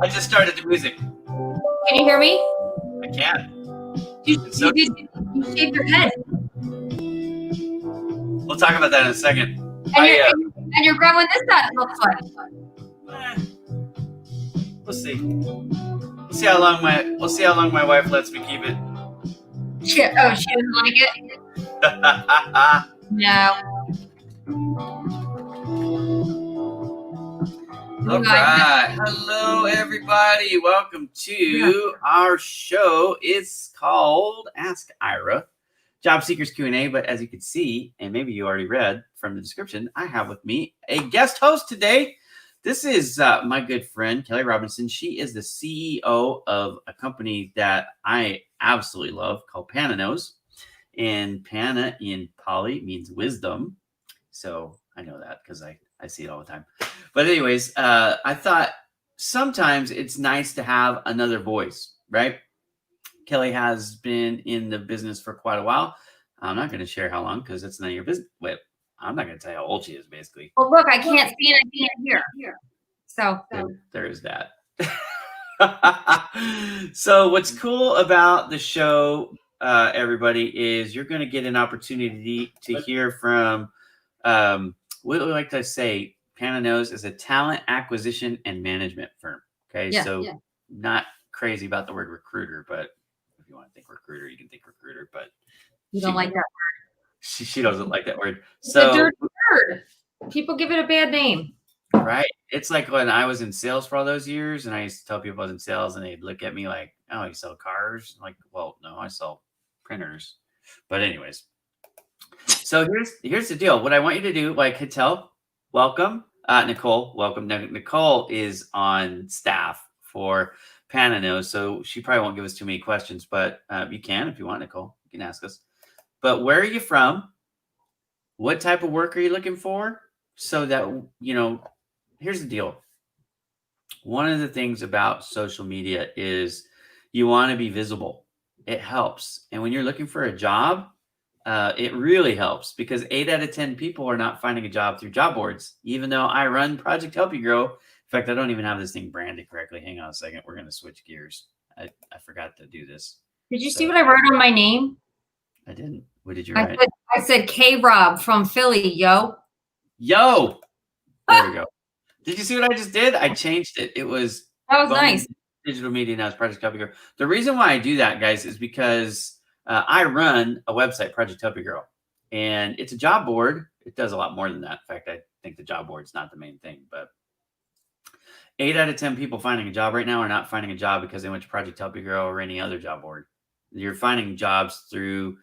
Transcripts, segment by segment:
I just started the music. Can you hear me? I can. You shaved your head. We'll talk about that in a second. And you're growing this out, it looks like. We'll see. We'll see how long my wife lets me keep it. She doesn't like it? No. All right. Hello, everybody. Welcome to our show. It's called Ask Ira, Job Seekers Q&A. But as you can see, and maybe you already read from the description, I have with me a guest host today. This is my good friend, Kelly Robinson. She is the CEO of a company that I absolutely love called Panna Knows. And Panna in Pali means wisdom. So I know that because I see it all the time. But anyways, I thought sometimes it's nice to have another voice, right? Kelly has been in the business for quite a while. I'm not going to share how long because it's none of your business. Wait, I'm not going to tell you how old she is, basically. Well, look, I can't see and I can't hear. So there is that. So what's cool about the show, everybody, is you're going to get an opportunity to hear from, what we like to say, Panna Knows is a talent acquisition and management firm. Okay, not crazy about the word recruiter, but if you want to think recruiter, you can think recruiter, but you don't like that word. She doesn't like that word. It's a dirty word. People give it a bad name. Right. It's like when I was in sales for all those years, and I used to tell people I was in sales, and they'd look at me like, "Oh, you sell cars?" I'm like, well, no, I sell printers. But anyways, so here's the deal. What I want you to do, like Hitel, welcome. Nicole, welcome. Now, Nicole is on staff for Panna Knows, so she probably won't give us too many questions, but you can if you want, Nicole. You can ask us. But where are you from? What type of work are you looking for? So that, here's the deal. One of the things about social media is you want to be visible. It helps. And when you're looking for a job, it really helps because 8 out of 10 people are not finding a job through job boards, even though I run Project Help You Grow. In fact, I don't even have this thing branded correctly. Hang on a second. We're going to switch gears. I forgot to do this. Did you see what I wrote on my name? I didn't. What did you write? I said K-Rob from Philly, yo. Yo. There we go. Did you see what I just did? I changed it. That was nice. Digital media now is Project Help You Grow. The reason why I do that, guys, is because I run a website, Project Help You Grow, and it's a job board. It does a lot more than that. In fact, I think the job board's not the main thing, but 8 out of 10 people finding a job right now are not finding a job because they went to Project Help You Grow or any other job board. You're finding jobs through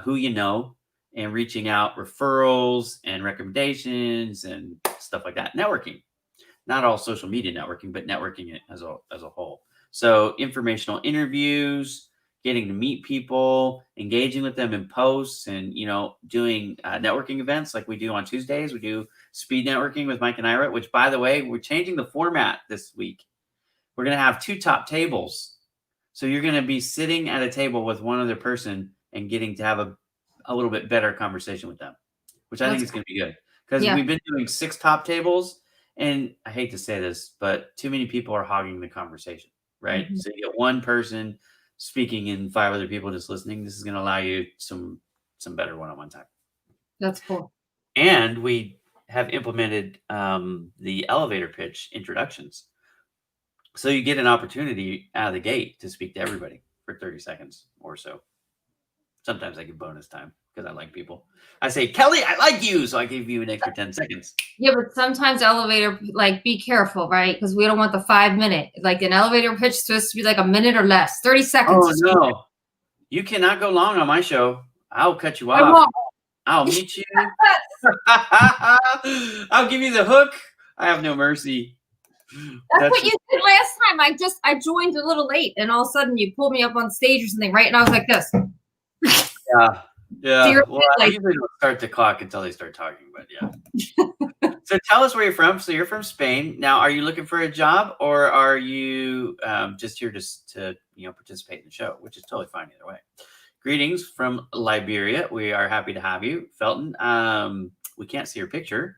who you know and reaching out referrals and recommendations and stuff like that. Networking, not all social media networking, but networking as a whole. So informational interviews, getting to meet people, engaging with them in posts, and doing networking events like we do on Tuesdays. We do speed networking with Mike and Ira, which, by the way, we're changing the format this week. We're going to have 2 top tables. So you're going to be sitting at a table with one other person and getting to have a little bit better conversation with them, which I think is going to be good because we've been doing 6 top tables. And I hate to say this, but too many people are hogging the conversation, right? Mm-hmm. So you get one person speaking and 5 other people just listening. This is going to allow you some better one-on-one time. That's cool. And we have implemented the elevator pitch introductions. So you get an opportunity out of the gate to speak to everybody for 30 seconds or so. Sometimes I give bonus time because I like people. I say, Kelly, I like you. So I give you an extra 10 seconds. Yeah, but sometimes elevator, be careful, right? Because we don't want the 5-minute. Like an elevator pitch is supposed to be like a minute or less, 30 seconds. Oh, no. You cannot go long on my show. I'll cut you off. I'll meet you. I'll give you the hook. I have no mercy. That's what you did last time. I joined a little late, and all of a sudden you pulled me up on stage or something, right? And I was like this. Yeah. Well, I usually don't start the clock until they start talking, but yeah. So tell us where you're from. So you're from Spain. Now, are you looking for a job, or are you just here to participate in the show, which is totally fine either way. Greetings from Liberia. We are happy to have you, Felton. We can't see your picture.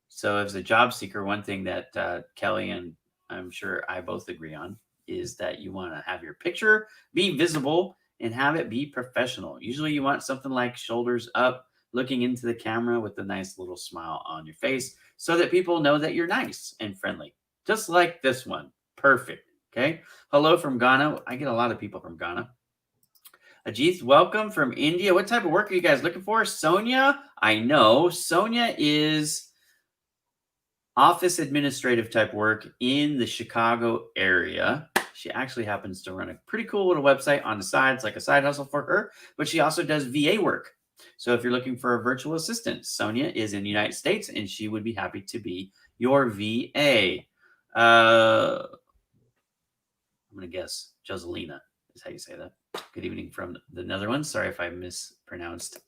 So as a job seeker, one thing that Kelly and I'm sure I both agree on, is that you want to have your picture be visible and have it be professional. Usually you want something like shoulders up, looking into the camera with a nice little smile on your face so that people know that you're nice and friendly. Just like this one. Perfect. Okay. Hello from Ghana. I get a lot of people from Ghana. Ajit, welcome from India. What type of work are you guys looking for? Sonia, I know. Sonia is office administrative type work in the Chicago area. She actually happens to run a pretty cool little website on the side. It's like a side hustle for her, but she also does VA work. So if you're looking for a virtual assistant, Sonia is in the United States and she would be happy to be your VA. I'm going to guess Joselina is how you say that. Good evening from the Netherlands. Sorry if I mispronounced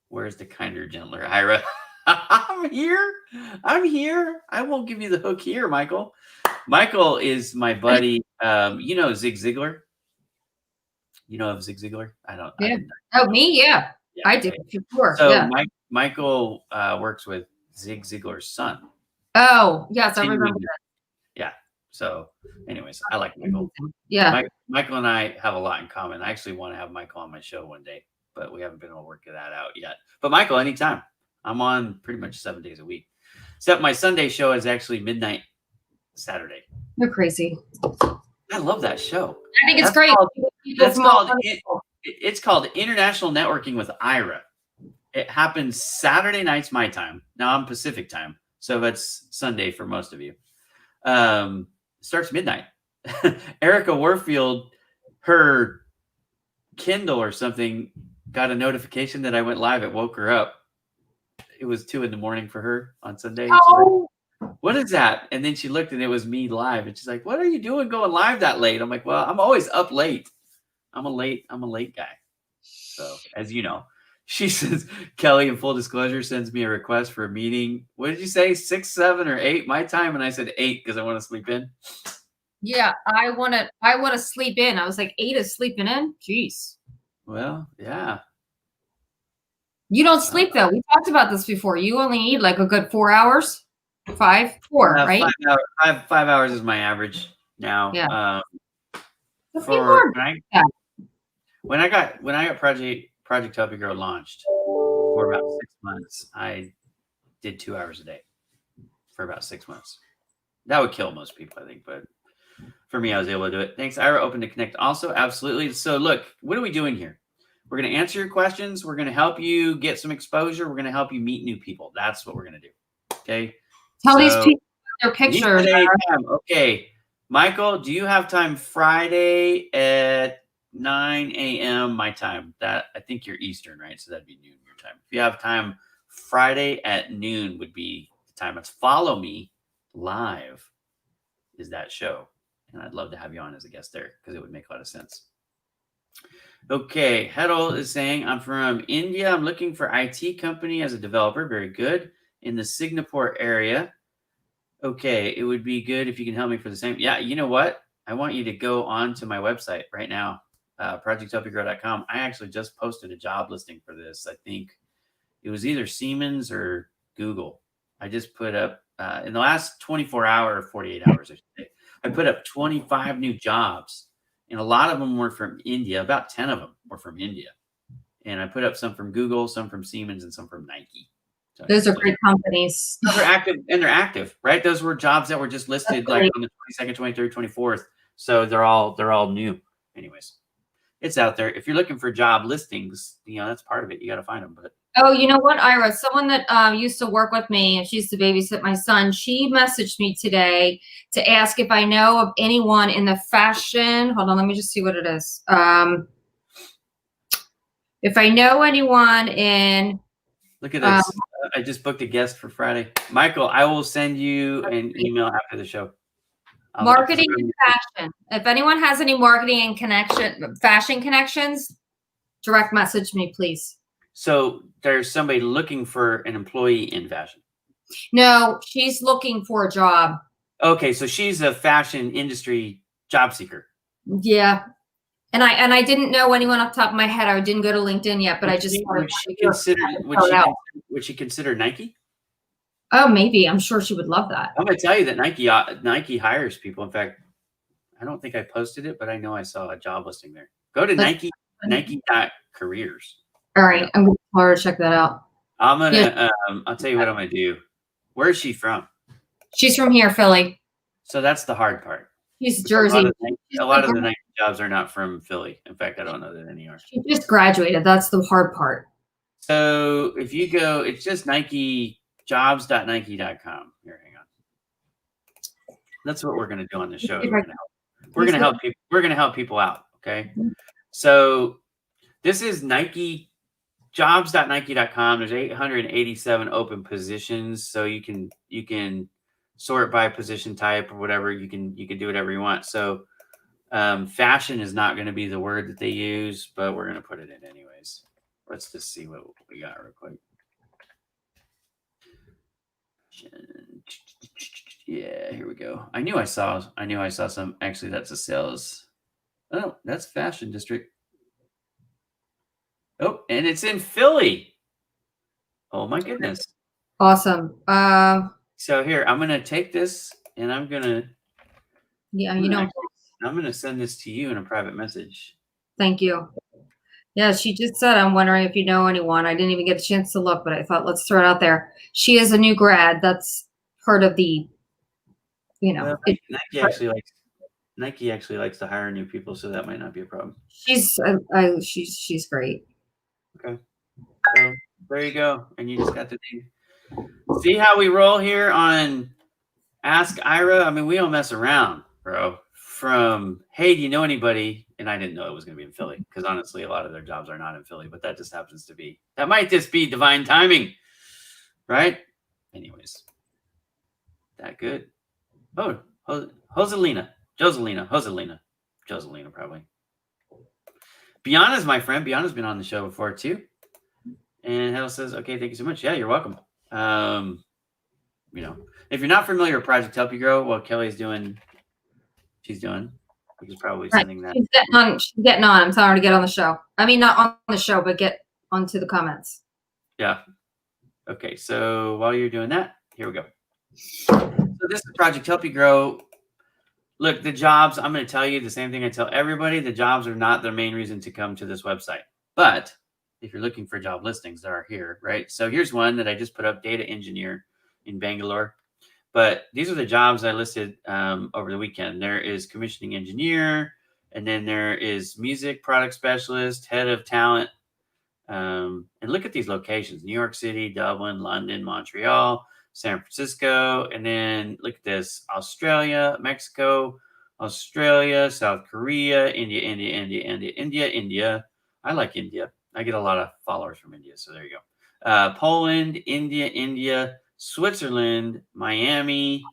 where's the kinder, gentler Ira? I'm here. I won't give you the hook here, Michael. Michael is my buddy. You know Zig Ziglar? You know of Zig Ziglar? I don't. Yeah. I Me? Yeah. I do. Sure. So yeah. Michael works with Zig Ziglar's son. Oh, yes. I remember that. Yeah. So anyways, I like Michael. Yeah. Michael and I have a lot in common. I actually want to have Michael on my show one day, but we haven't been able to work that out yet. But Michael, anytime. I'm on pretty much 7 days a week. Except my Sunday show is actually midnight Saturday. You're crazy. I love that show. I think it's great. It's called International Networking with Ira. It happens Saturday nights my time. Now I'm Pacific time, so that's Sunday for most of you. Starts midnight. Erica Warfield, her Kindle or something got a notification that I went live. It woke her up. It was 2 a.m. for her on Sunday. Oh. Like, what is that? And then she looked and it was me live. And she's like, what are you doing going live that late? I'm like, well, I'm always up late. I'm a late guy. So as you know, she says, Kelly, in full disclosure, sends me a request for a meeting. What did you say? 6, 7, or 8 my time? And I said 8 because I want to sleep in. Yeah, I want to sleep in. I was like, 8 is sleeping in? Jeez. Well, yeah. You don't sleep though. We talked about this before. You only need like a good 4 hours. 4, right? 5 hours is my average now. Yeah. When I got Project Help Your Girl launched for about 6 months, I did 2 hours a day for about 6 months. That would kill most people, I think, but for me, I was able to do it. Thanks, Ira. Open to connect. Also, absolutely. So, look, what are we doing here? We're going to answer your questions. We're going to help you get some exposure. We're going to help you meet new people. That's what we're going to do. Okay. Tell these people their pictures. Okay. Michael, do you have time Friday at 9 a.m. my time? That I think you're Eastern, right? So that'd be noon your time. If you have time Friday at noon would be the time. It's Follow Me Live is that show. And I'd love to have you on as a guest there because it would make a lot of sense. Okay, Hedel is saying, I'm from India. I'm looking for IT company as a developer. Very good. In the Singapore area. Okay, it would be good if you can help me for the same. Yeah, you know what? I want you to go on to my website right now, projecthelpyourgrow.com. I actually just posted a job listing for this. I think it was either Siemens or Google. I just put up, in the last 24 hours, 48 hours, I should say, I put up 25 new jobs. And a lot of them were from India. About 10 of them were from India. And I put up some from Google, some from Siemens, and some from Nike. So those are great companies. They're active, right? Those were jobs that were just listed like on the 22nd, 23rd, 24th. So they're all new. Anyways, it's out there. If you're looking for job listings, that's part of it. You got to find them. But oh, you know what, Ira? Someone that used to work with me and she used to babysit my son, she messaged me today to ask if I know of anyone in the fashion. Hold on, let me just see what it is. If I know anyone in. Look at this. I just booked a guest for Friday. Michael, I will send you an email after the show. Marketing and fashion. If anyone has any marketing and fashion connections, direct message me, please. So there's somebody looking for an employee in fashion. No, she's looking for a job. Okay, so she's a fashion industry job seeker. Yeah. And I didn't know anyone off the top of my head. I didn't go to LinkedIn yet, but would she consider Nike? Oh, maybe. I'm sure she would love that. I'm going to tell you that Nike hires people. In fact, I don't think I posted it, but I know I saw a job listing there. Go to Nike.careers. All right. I'm going to check that out. I'm going to, I'll tell you what I'm going to do. Where is she from? She's from here, Philly. So that's the hard part. She's Jersey. A lot of the Nike jobs are not from Philly. In fact, I don't know that any are. She just graduated. That's the hard part. So if you go, it's just jobs.nike.com. Here, hang on. That's what we're going to do on the show. We're going to help people. We're going to help people out. Okay. So this is Nike, jobs.nike.com. There's 887 open positions. So you can sort by position type or whatever. You can do whatever you want. So fashion is not going to be the word that they use, but we're going to put it in anyways. Let's just see what we got real quick. Yeah, here we go. I knew I saw some. Actually, that's a sales. Oh, that's fashion district. Oh, and it's in Philly. Oh my goodness. Awesome. So here, I'm gonna take this and I'm gonna. Yeah, I'm gonna send this to you in a private message. Thank you. Yeah, she just said, I'm wondering if you know anyone. I didn't even get a chance to look, but I thought, let's throw it out there. She is a new grad. That's part of the, Well, Nike actually likes to hire new people, so that might not be a problem. She's great. Okay. So there you go. And you just got to see how we roll here on Ask Ira. I mean, we don't mess around, bro. From, hey, do you know anybody? And I didn't know it was going to be in Philly because honestly, a lot of their jobs are not in Philly, but that just happens to be. That might just be divine timing, right? Anyways, that good. Oh, Joselina, probably. Bianna's my friend. Bianna's been on the show before too. And Hell says, okay, thank you so much. Yeah, you're welcome. If you're not familiar with Project Help You Grow, what Kelly's doing, she's probably sending that. She's getting on. I'm telling her to get on the show. I mean, not on the show, but get onto the comments. Yeah. Okay. So while you're doing that, here we go. So this is Project Help You Grow. Look, the jobs, I'm going to tell you the same thing I tell everybody. The jobs are not the main reason to come to this website. But if you're looking for job listings, they are here, right? So here's one that I just put up, data engineer in Bangalore. But these are the jobs I listed over the weekend. There is commissioning engineer, and then there is music product specialist, head of talent. And look at these locations: New York City, Dublin, London, Montreal, San Francisco. And then look at this: Australia, Mexico, Australia, South Korea, India. I like India. I get a lot of followers from India. So there you go. Poland, India, Switzerland, Miami,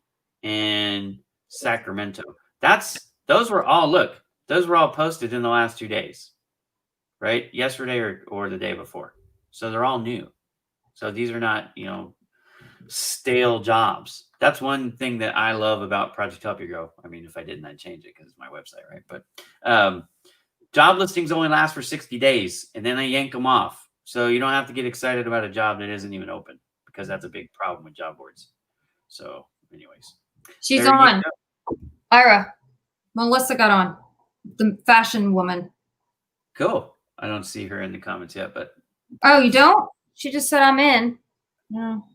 and Sacramento. Those were all posted in the last 2 days, right? Yesterday or the day before. So they're all new. So these are not, stale jobs. That's one thing that I love about Project Help You Grow. I mean, if I didn't, I'd change it because it's my website, right? But job listings only last for 60 days and then I yank them off. So you don't have to get excited about a job that isn't even open, because that's a big problem with job boards. So anyways. She's on. Ira. Melissa got on. The fashion woman. Cool. I don't see her in the comments yet, but. Oh, you don't? She just said I'm in. No.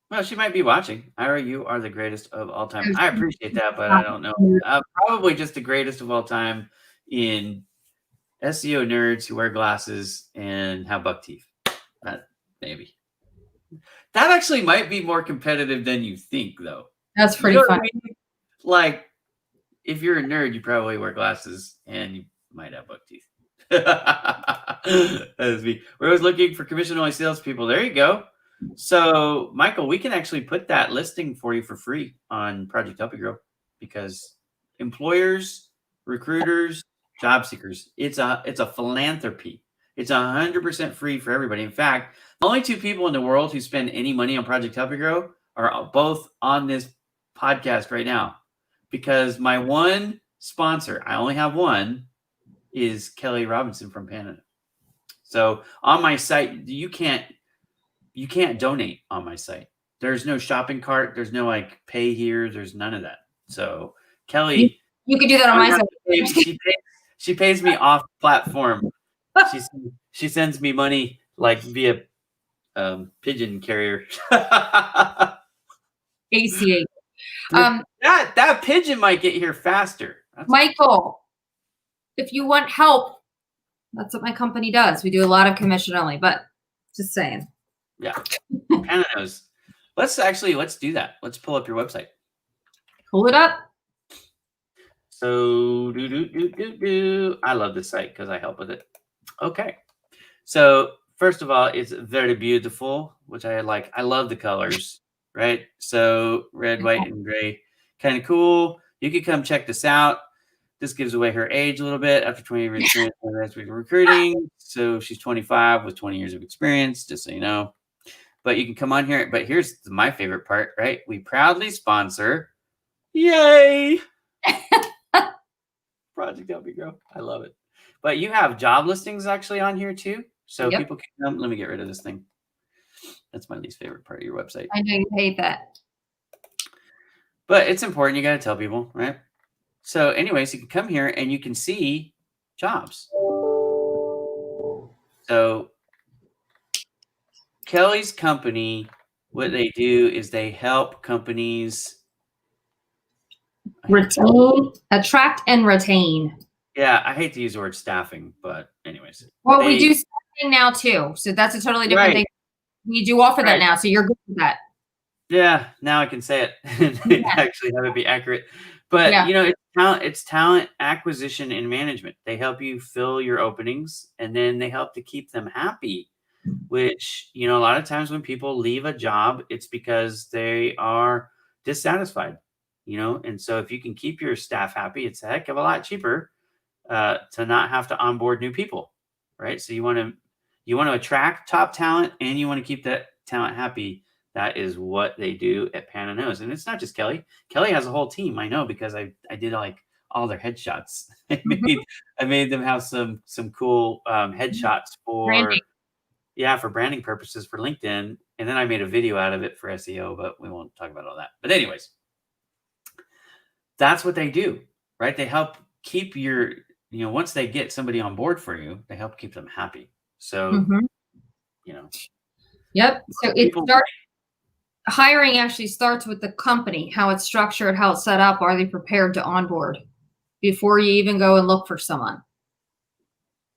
Well, she might be watching. Ira, you are the greatest of all time. I appreciate that, but I don't know. Probably just the greatest of all time in SEO nerds who wear glasses and have buck teeth. Maybe. That actually might be more competitive than you think, though. That's pretty funny. I mean? Like, if you're a nerd, you probably wear glasses and you might have buck teeth. That's me. We're always looking for commission-only salespeople. There you go. So, Michael, we can actually put that listing for you for free on Project Help You Grow, because employers, recruiters, job seekers, it's a philanthropy. It's 100% free for everybody. In fact, the only 2 people in the world who spend any money on Project Help You Grow are both on this podcast right now, because my one sponsor, I only have one, is Kelly Robinson from Panna. So on my site, you can't donate on my site. There's no shopping cart. There's no like pay here. There's none of that. So Kelly, You could do that on my side. she pays me off platform. She sends me money like via pigeon carrier. ACH. That pigeon might get here faster. Michael, if you want help, that's what my company does. We do a lot of commission only, but just saying. Yeah. Panna Knows. Let's do that. Let's pull up your website. Pull it up. So I love this site because I help with it. Okay. So first of all, it's very beautiful, which I like. I love the colors, right? So red, white, and gray. Kind of cool. You can come check this out. This gives away her age a little bit after 20 years of experience with recruiting. So she's 25 with 20 years of experience, just so you know. But you can come on here. But here's my favorite part, right? We proudly sponsor. Yay! Project Help Me Grow. I love it. But you have job listings actually on here too. So people can come. Let me get rid of this thing. That's my least favorite part of your website. I know you hate that. But it's important. You got to tell people, right? So anyways, you can come here and you can see jobs. So Kelly's company, what they do is they help companies attract and retain. Yeah, I hate to use the word staffing, but anyways. Well, we do staffing now too. So that's a totally different thing. We do offer that now. So you're good with that. Yeah, now I can say it and actually have it be accurate. But it's talent acquisition and management. They help you fill your openings and then they help to keep them happy, which, a lot of times when people leave a job, it's because they are dissatisfied, and so if you can keep your staff happy, it's a heck of a lot cheaper to not have to onboard new people, right? So you want to attract top talent and you want to keep that talent happy. That is what they do at Panna Knows. And it's not just Kelly. Kelly has a whole team. I know because I did like all their headshots. I made them have some cool headshots for branding purposes for LinkedIn. And then I made a video out of it for SEO, but we won't talk about all that. But anyways, that's what they do, right? They help keep your, once they get somebody on board for you, they help keep them happy. So, Yep. So hiring actually starts with the company, how it's structured, how it's set up. Are they prepared to onboard before you even go and look for someone?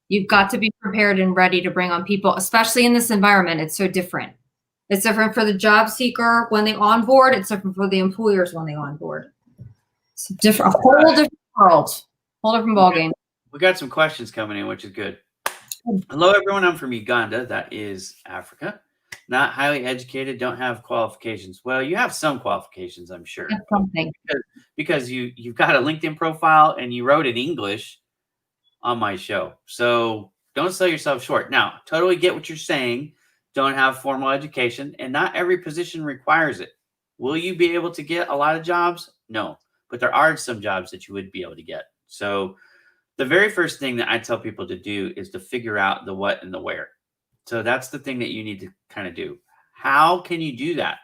You've got to be prepared and ready to bring on people, especially in this environment. It's so different. It's different for the job seeker when they onboard. It's different for the employers when they onboard. It's a whole different world, whole different ballgame. We got some questions coming in, which is good. Hello, everyone. I'm from Uganda. That is Africa. Not highly educated, don't have qualifications. Well, you have some qualifications, I'm sure. Something. Because you've got a LinkedIn profile and you wrote in English on my show. So don't sell yourself short. Now, totally get what you're saying. Don't have formal education, and not every position requires it. Will you be able to get a lot of jobs? No, but there are some jobs that you would be able to get. So the very first thing that I tell people to do is to figure out the what and the where. So that's the thing that you need to kind of do. How can you do that?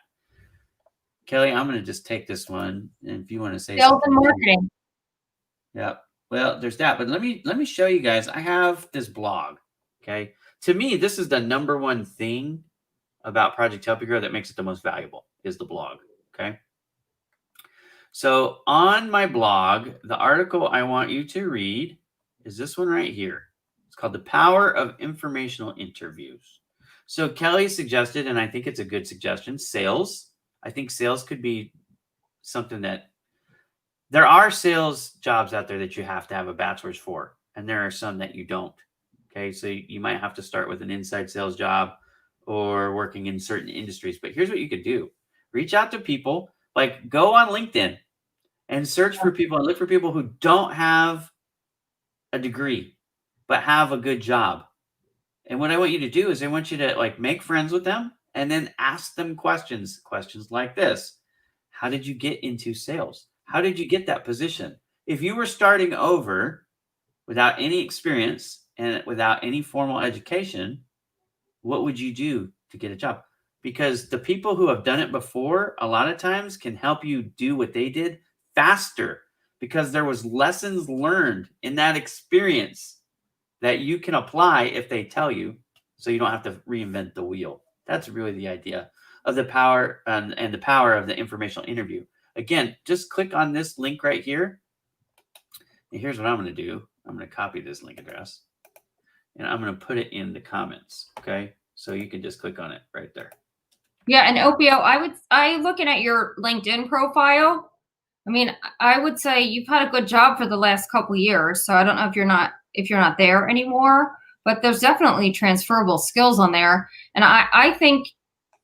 Kelly, I'm going to just take this one. And if you want to say sales and marketing. Yeah. Well, there's that. But let me show you guys. I have this blog. Okay. To me, this is the number one thing about Project Help You Grow that makes it the most valuable is the blog. Okay. So on my blog, the article I want you to read is this one right here. It's called The Power of Informational Interviews. So Kelly suggested, and I think it's a good suggestion, sales. I think sales could be something that there are sales jobs out there that you have to have a bachelor's for, and there are some that you don't. Okay, so you might have to start with an inside sales job or working in certain industries. But here's what you could do. Reach out to people, like go on LinkedIn and search for people and look for people who don't have a degree but have a good job. And what I want you to do is I want you to like make friends with them and then ask them questions like this. How did you get into sales? How did you get that position? If you were starting over without any experience and without any formal education, what would you do to get a job? because the people who have done it before, a lot of times can help you do what they did faster because there was lessons learned in that experience that you can apply if they tell you, so you don't have to reinvent the wheel. That's really the idea of the power and the power of the informational interview. Again, just click on this link right here. And here's what I'm going to do. I'm going to copy this link address and I'm going to put it in the comments. Okay. So you can just click on it right there. Yeah. And Opio, I looking at your LinkedIn profile. I mean, I would say you've had a good job for the last couple of years. So I don't know if you're not there anymore, but there's definitely transferable skills on there. And I think,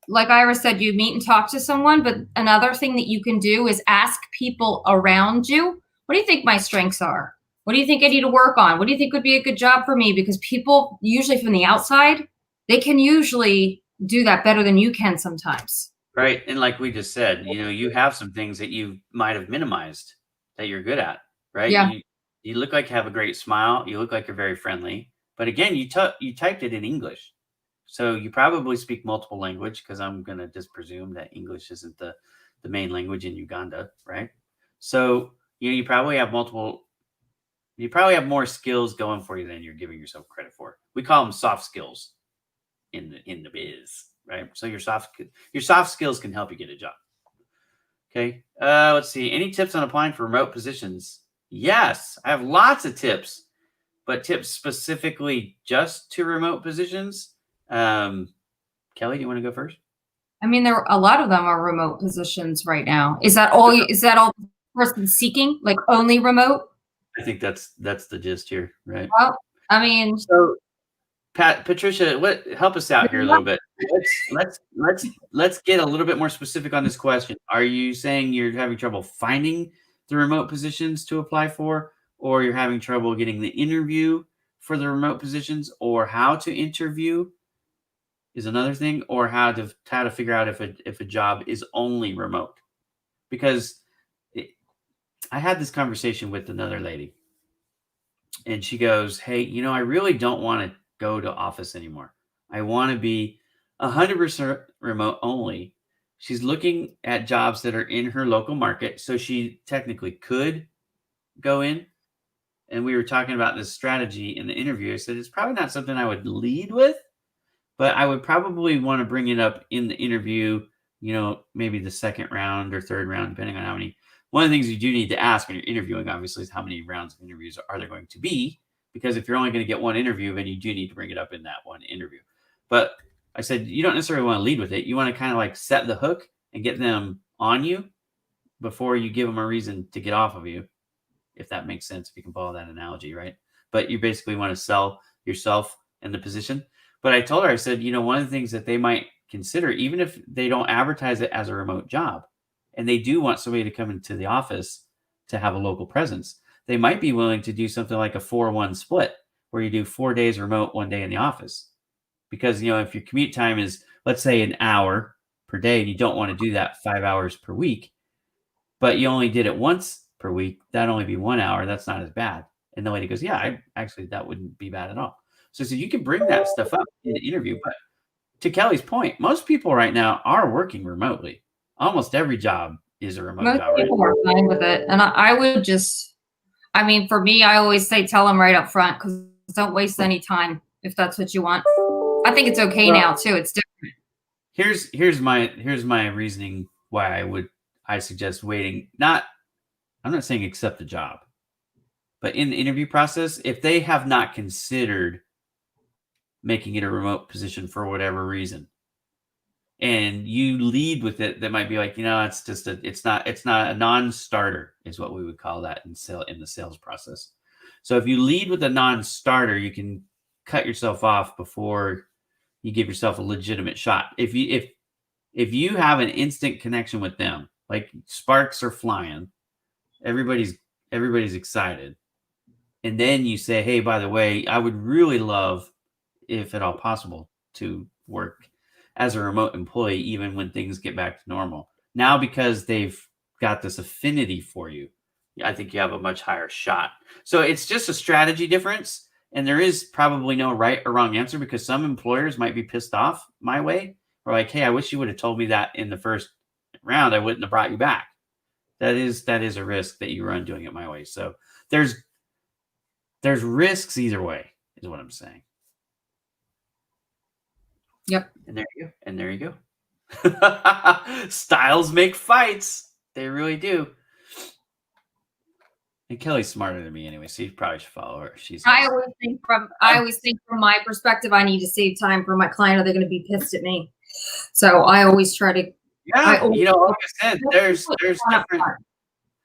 like Ira said, you meet and talk to someone, but another thing that you can do is ask people around you, what do you think my strengths are? What do you think I need to work on? What do you think would be a good job for me? Because people, usually from the outside, they can usually do that better than you can sometimes. Right. And like we just said, you have some things that you might have minimized that you're good at, right? Yeah. You look like you have a great smile. You look like you're very friendly. But again, you typed it in English. So you probably speak multiple language, because I'm going to just presume that English isn't the main language in Uganda, right? So, you probably have more skills going for you than you're giving yourself credit for. We call them soft skills in the biz, right? So your soft skills can help you get a job. Okay. Let's see. Any tips on applying for remote positions? Yes, I have lots of tips, but tips specifically just to remote positions. Kelly, do you want to go first? I mean, a lot of them are remote positions right now. Is that all the person seeking, like only remote? I think that's the gist here, right? Well, I mean, so Patricia, help us out here a little bit. Let's get a little bit more specific on this question. Are you saying you're having trouble finding the remote positions to apply for, or you're having trouble getting the interview for the remote positions, or how to interview is another thing, or how to figure out if a job is only remote? Because I had this conversation with another lady, and she goes, "Hey, I really don't want to go to office anymore. I want to be 100% remote only." She's looking at jobs that are in her local market, so she technically could go in. And we were talking about this strategy in the interview. I said, it's probably not something I would lead with, but I would probably want to bring it up in the interview, maybe the second round or third round, depending on how many. One of the things you do need to ask when you're interviewing, obviously, is how many rounds of interviews are there going to be? Because if you're only going to get one interview, then you do need to bring it up in that one interview. But I said, you don't necessarily want to lead with it. You want to kind of like set the hook and get them on you before you give them a reason to get off of you, if that makes sense, if you can follow that analogy, right? But you basically want to sell yourself and the position. But I told her, I said, one of the things that they might consider, even if they don't advertise it as a remote job, and they do want somebody to come into the office to have a local presence, they might be willing to do something like a 4-1 split, where you do 4 days remote, 1 day in the office. Because, if your commute time is, let's say, an hour per day, and you don't want to do that 5 hours per week, but you only did it once per week, that'd only be 1 hour. That's not as bad. And the lady goes, yeah, that wouldn't be bad at all. So you can bring that stuff up in the interview. But to Kelly's point, most people right now are working remotely. Almost every job is a remote job. Most people are fine with it. And I would just, for me, I always say, tell them right up front, because don't waste any time if that's what you want. I think it's okay now too. It's different. Here's my reasoning why I suggest waiting. I'm not saying accept the job, but in the interview process, if they have not considered making it a remote position for whatever reason, and you lead with it, that might be like, it's not a non-starter, is what we would call that in the sales process. So if you lead with a non-starter, you can cut yourself off before you give yourself a legitimate shot. If you have an instant connection with them, like sparks are flying, everybody's excited, and then you say, hey, by the way, I would really love, if at all possible, to work as a remote employee, even when things get back to normal. Now, because they've got this affinity for you, I think you have a much higher shot. So it's just a strategy difference. And there is probably no right or wrong answer, because some employers might be pissed off my way or like, hey, I wish you would have told me that in the first round. I wouldn't have brought you back. That is a risk that you run doing it my way. So there's risks either way, is what I'm saying. Yep. And there you go. Styles make fights. They really do. And Kelly's smarter than me anyway, so you probably should follow her. I always think from my perspective, I need to save time for my client, or they're going to be pissed at me. So I always try to. Yeah, like I said,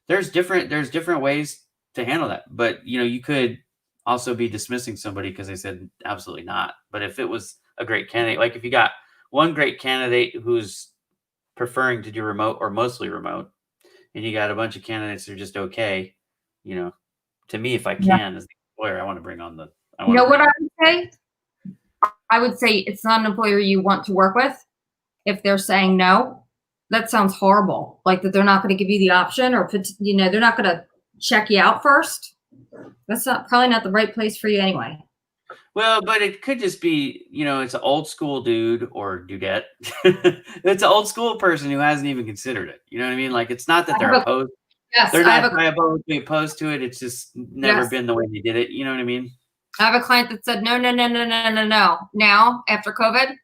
there's different ways to handle that. But you could also be dismissing somebody because they said absolutely not. But if it was a great candidate, like if you got one great candidate who's preferring to do remote or mostly remote, and you got a bunch of candidates that are just okay, to me, if I can, as the employer, I want to bring on the. What I would say? I would say it's not an employer you want to work with. If they're saying no, that sounds horrible. Like that they're not going to give you the option, or they're not going to check you out first. That's probably not the right place for you anyway. Well, but it could just be, it's an old school dude or dudette. It's an old school person who hasn't even considered it. You know what I mean? Like, it's not that they're opposed. Yes, they're not opposed to it. It's just never been the way they did it. You know what I mean? I have a client that said, no. Now, after COVID,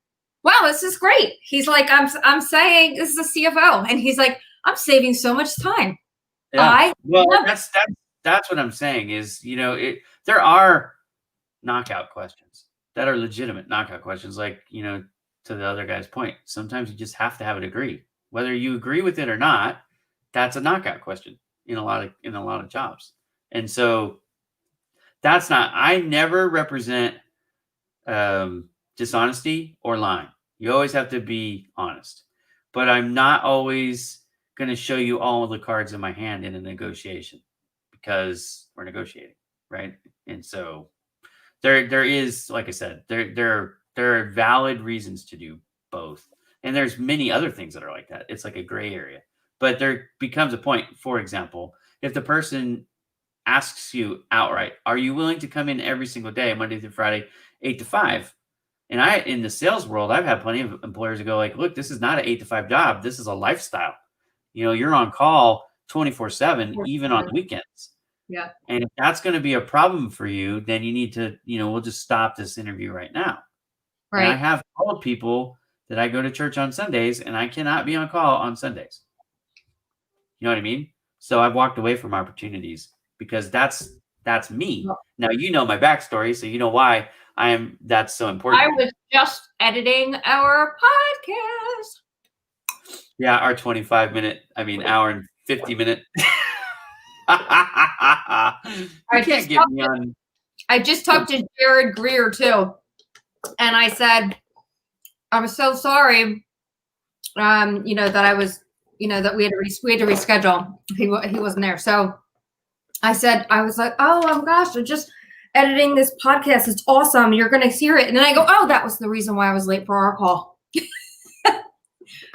wow, this is great. He's like, I'm saying this is a CFO. And he's like, I'm saving so much time. Yeah. That's what I'm saying is, there are knockout questions that are legitimate knockout questions. Like, to the other guy's point, sometimes you just have to have it agree. Whether you agree with it or not, that's a knockout question in a lot of jobs. And so I never represent dishonesty or lying. You always have to be honest, but I'm not always going to show you all of the cards in my hand in a negotiation because we're negotiating. Right. And so there is, like I said, there are valid reasons to do both. And there's many other things that are like that. It's like a gray area, but there becomes a point. For example, if the person asks you outright, are you willing to come in every single day, Monday through Friday, 8 to 5? And in the sales world, I've had plenty of employers who go like, look, this is not an 8 to 5 job. This is a lifestyle. You're on call 24/7, even on weekends. Yeah. And if that's going to be a problem for you, then you need to, we'll just stop this interview right now. Right. And I have told people that I go to church on Sundays and I cannot be on call on Sundays. You know what I mean? So I've walked away from opportunities because that's me. Now, my backstory, so you know why that's so important. I was just editing our podcast. Yeah, our hour and 50-minute. I just talked to Jared Greer too. And I said, I'm so sorry. That I was, that we had to reschedule. He wasn't there. So I was like, oh my gosh, I'm just editing this podcast. It's awesome. You're going to hear it. And then I go, oh, that was the reason why I was late for our call.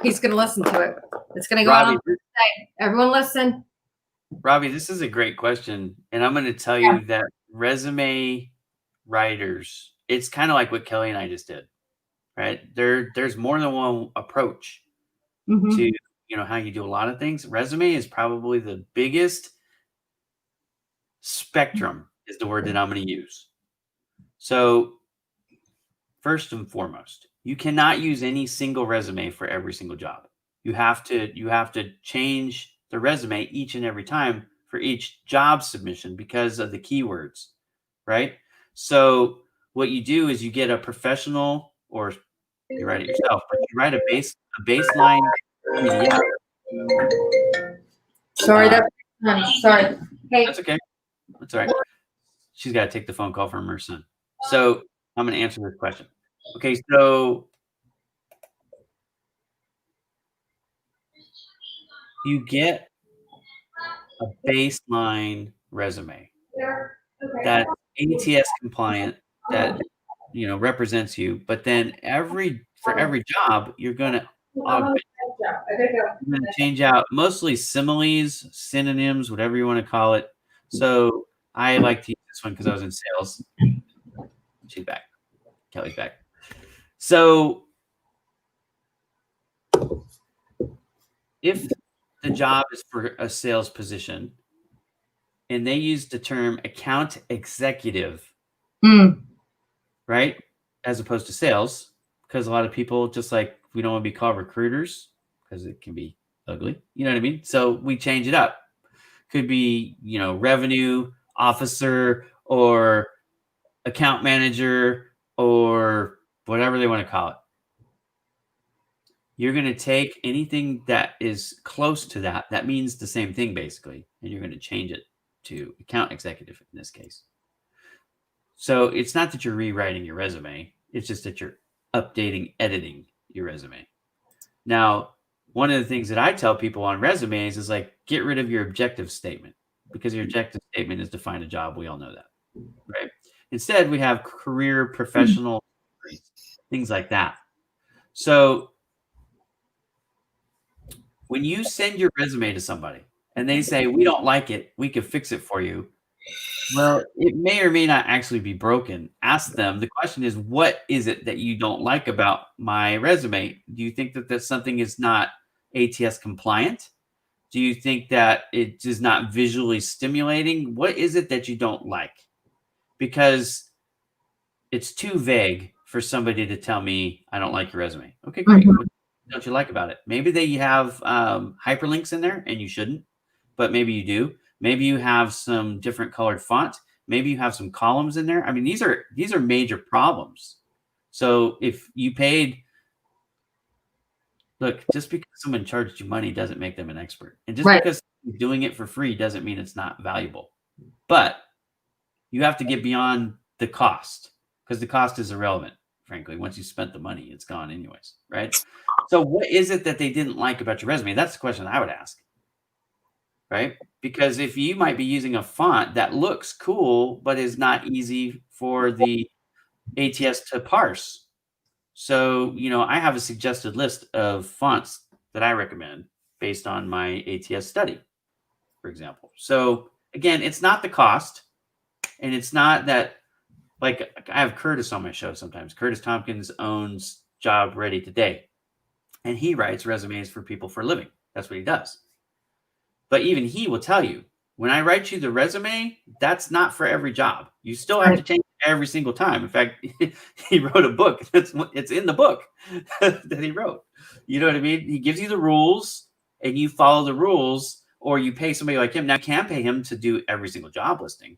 He's going to listen to it. It's going to go on today. Everyone listen. Robbie, this is a great question. And I'm going to tell you that resume writers, it's kind of like what Kelly and I just did, right? There's more than one approach to, how you do a lot of things. Resume is probably the biggest spectrum is the word that I'm going to use. So first and foremost, you cannot use any single resume for every single job. You have to change the resume each and every time for each job submission because of the keywords, right? So what you do is you get a professional, or you write it yourself, but you write a baseline PDF. Sorry, sorry. Hey. That's okay. That's all right. She's got to take the phone call from her son. So I'm going to answer this question. Okay, so you get a baseline resume that's ATS compliant, that represents you, but then for every job you're going to augment. You're going to change out mostly similes, synonyms, whatever you want to call it. So I like to use this one because I was in sales. She's back. Kelly's back. So if the job is for a sales position and they use the term account executive, right, as opposed to sales, because a lot of people, just like we don't want to be called recruiters because it can be ugly. You know what I mean? So we change it up. Could be, revenue officer or account manager or whatever they want to call it. You're going to take anything that is close to that. That means the same thing, basically. And you're going to change it to account executive in this case. So it's not that you're rewriting your resume. It's just that you're updating, editing your resume. Now, one of the things that I tell people on resumes is like, get rid of your objective statement, because your objective statement is to find a job. We all know that, right? Instead, we have career, professional, things like that. So when you send your resume to somebody and they say, we don't like it, we can fix it for you. Well, it may or may not actually be broken. Ask them. The question is, what is it that you don't like about my resume? Do you think that that's something is not ATS compliant? Do you think that it is not visually stimulating? What is it that you don't like? Because it's too vague for somebody to tell me, I don't like your resume. Okay, great. What don't you like about it? Maybe they have hyperlinks in there and you shouldn't, but maybe you do. Maybe you have some different colored font. Maybe you have some columns in there. I mean, these are major problems. So if you paid, look, just because someone charged you money doesn't make them an expert. And just because doing it for free doesn't mean it's not valuable. But you have to get beyond the cost, because the cost is irrelevant, frankly. Once you spent the money, it's gone anyways, right? So what is it that they didn't like about your resume? That's the question I would ask, right? Because if you might be using a font that looks cool, but is not easy for the ATS to parse. So, I have a suggested list of fonts that I recommend based on my ATS study, for example. So again, it's not the cost, and it's not that, like, I have Curtis on my show sometimes. Curtis Tompkins owns Job Ready Today, and he writes resumes for people for a living. That's what he does. But even he will tell you, when I write you the resume, that's not for every job. You still have to change it every single time. In fact, he wrote a book. It's in the book that he wrote. You know what I mean? He gives you the rules, and you follow the rules, or you pay somebody like him. Now, you can pay him to do every single job listing,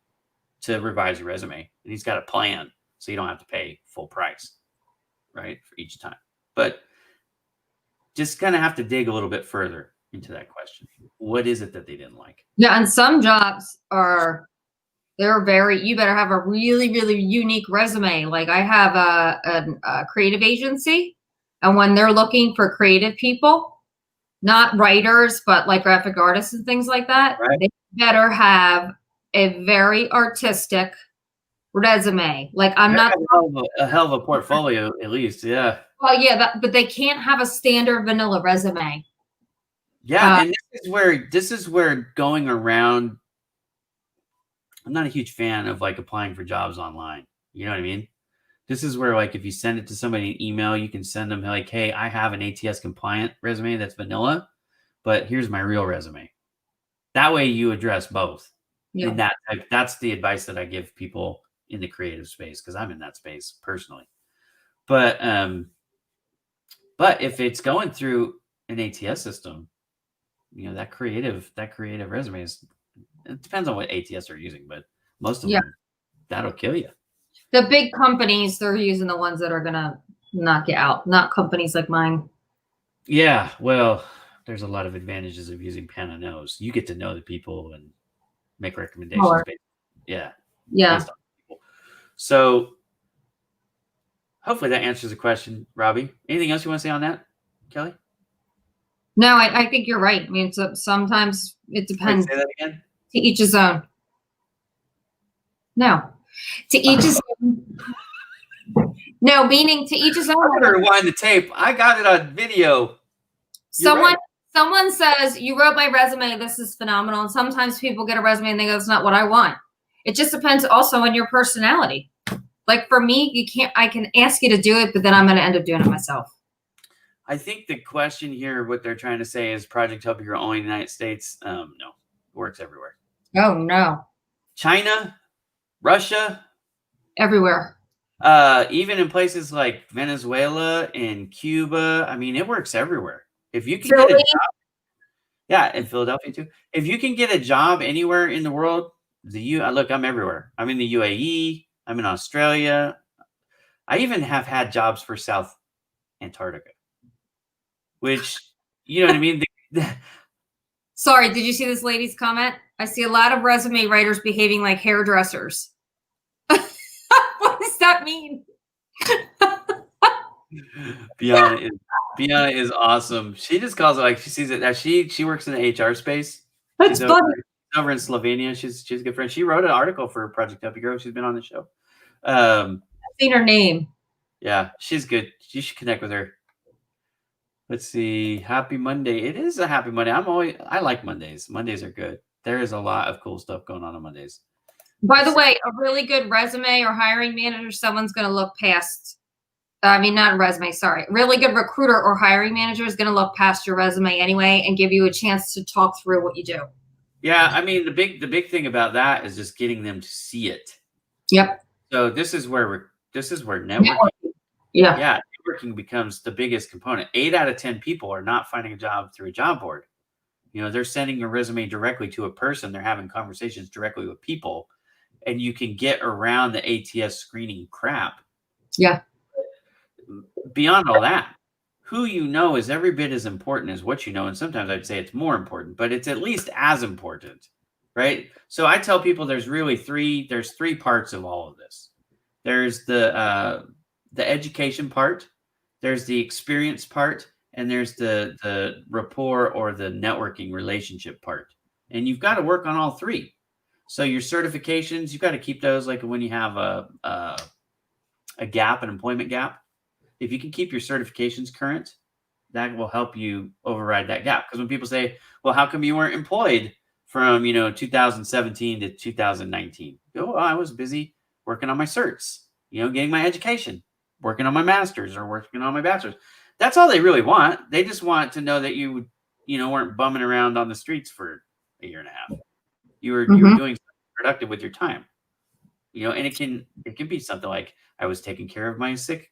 to revise your resume. And he's got a plan, so you don't have to pay full price, right, for each time. But just kind of have to dig a little bit further into that question. What is it that they didn't like? Yeah, and some jobs you better have a really, really unique resume. Like I have a creative agency, and when they're looking for creative people, not writers, but like graphic artists and things like that, they better have a very artistic resume. Like I'm not a hell of a portfolio, at least. Yeah. Well, yeah, but they can't have a standard vanilla resume. Yeah, and this is where going around. I'm not a huge fan of like applying for jobs online. You know what I mean? This is where, like, if you send it to somebody in email, you can send them like, hey, I have an ATS compliant resume that's vanilla, but here's my real resume. That way you address both. Yeah. And that's the advice that I give people in the creative space, because I'm in that space personally. But if it's going through an ATS system, that creative resume it depends on what ATS they're using, but most of them, that'll kill you. The big companies, they're using the ones that are gonna knock you out, not companies like mine. Yeah, well, there's a lot of advantages of using Panna Knows. You get to know the people and make recommendations. Yeah. So hopefully that answers the question, Robbie. Anything else you want to say on that, Kelly? No, I think you're right. I mean, sometimes it depends. Say that again? To each his own. No. To each his own. No, meaning to each his own. I'm going to rewind the tape. I got it on video. Someone says, you wrote my resume, this is phenomenal. And sometimes people get a resume and they go, that's not what I want. It just depends also on your personality. Like for me, I can ask you to do it, but then I'm going to end up doing it myself. I think the question here, what they're trying to say is Project Help Your only in the United States. No, it works everywhere. Oh no. China, Russia, Everywhere. even in places like Venezuela and Cuba. I mean, it works everywhere. If you can get a Philly? job, yeah, in Philadelphia too. If you can get a job anywhere in the world, look, I'm everywhere. I'm in the UAE. I'm in Australia. I even have had jobs for South Antarctica, which, you know what I mean? Sorry, did you see this lady's comment? I see a lot of resume writers behaving like hairdressers. What does that mean? Biana is awesome. She just calls it like she sees it as she works in the HR space. That's She's funny. over in Slovenia. She's a good friend. She wrote an article for Project Happy Girl. She's been on the show. I've seen her name. Yeah, she's good. You should connect with her. Let's see. Happy Monday. It is a happy Monday. I like Mondays. Mondays are good. There is a lot of cool stuff going on Mondays. By the way, a really good resume or hiring manager, someone's going to look past. Not resume, sorry. Really good recruiter or hiring manager is going to look past your resume anyway and give you a chance to talk through what you do. Yeah, I mean the big thing about that is just getting them to see it. Yep. So this is where networking. Yeah, networking becomes the biggest component. 8 out of 10 people are not finding a job through a job board. They're sending a resume directly to a person. They're having conversations directly with people, and you can get around the ATS screening crap. Yeah. Beyond all that, who you know is every bit as important as what you know, and sometimes I'd say it's more important, but it's at least as important, right? So I tell people there's three parts of all of this. There's the education part, there's the experience part, and there's the rapport or the networking relationship part. And you've got to work on all three. So your certifications, you've got to keep those, like when you have a gap, an employment gap. If you can keep your certifications current, that will help you override that gap. Because when people say, well, how come you weren't employed from 2017 to 2019? Oh, I was busy working on my certs, getting my education, working on my master's or working on my bachelor's. That's all they really want. They just want to know that you weren't bumming around on the streets for a year and a half. You were doing something productive with your time. And it can be something like, I was taking care of my sick.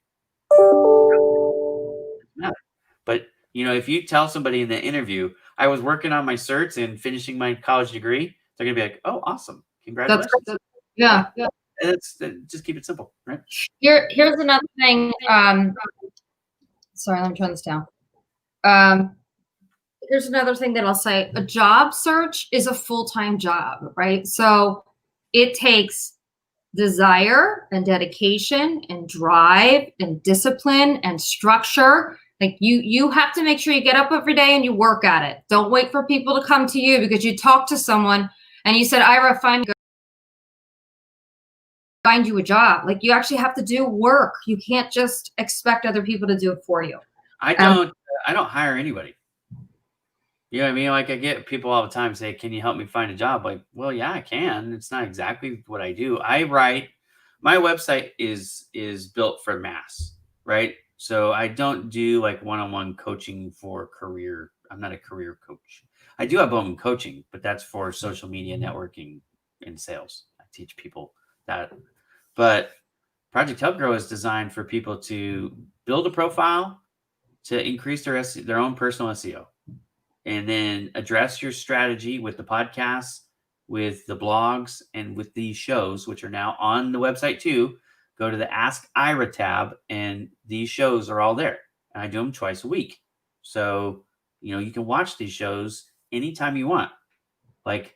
But if you tell somebody in the interview, I was working on my certs and finishing my college degree, they're gonna be like, oh, awesome, congratulations. Yeah. Just keep it simple, right? Here's another thing. Sorry, let me turn this down. Here's another thing that I'll say. A job search is a full-time job, right? So it takes desire and dedication and drive and discipline and structure. Like you have to make sure you get up every day and you work at it. Don't wait for people to come to you because you talk to someone and you said, Ira, find you a job. Like you actually have to do work. You can't just expect other people to do it for you. I don't hire anybody. You know what I mean? Like I get people all the time say, can you help me find a job? Like, well, yeah, I can. It's not exactly what I do. My website is built for mass, right? So I don't do like one-on-one coaching for career. I'm not a career coach. I do have one coaching, but that's for social media networking and sales. I teach people that. But Project Help Grow is designed for people to build a profile, to increase their own personal SEO, and then address your strategy with the podcasts, with the blogs, and with these shows, which are now on the website too. Go to the Ask Ira tab, and these shows are all there. And I do them twice a week. So, you can watch these shows anytime you want. Like,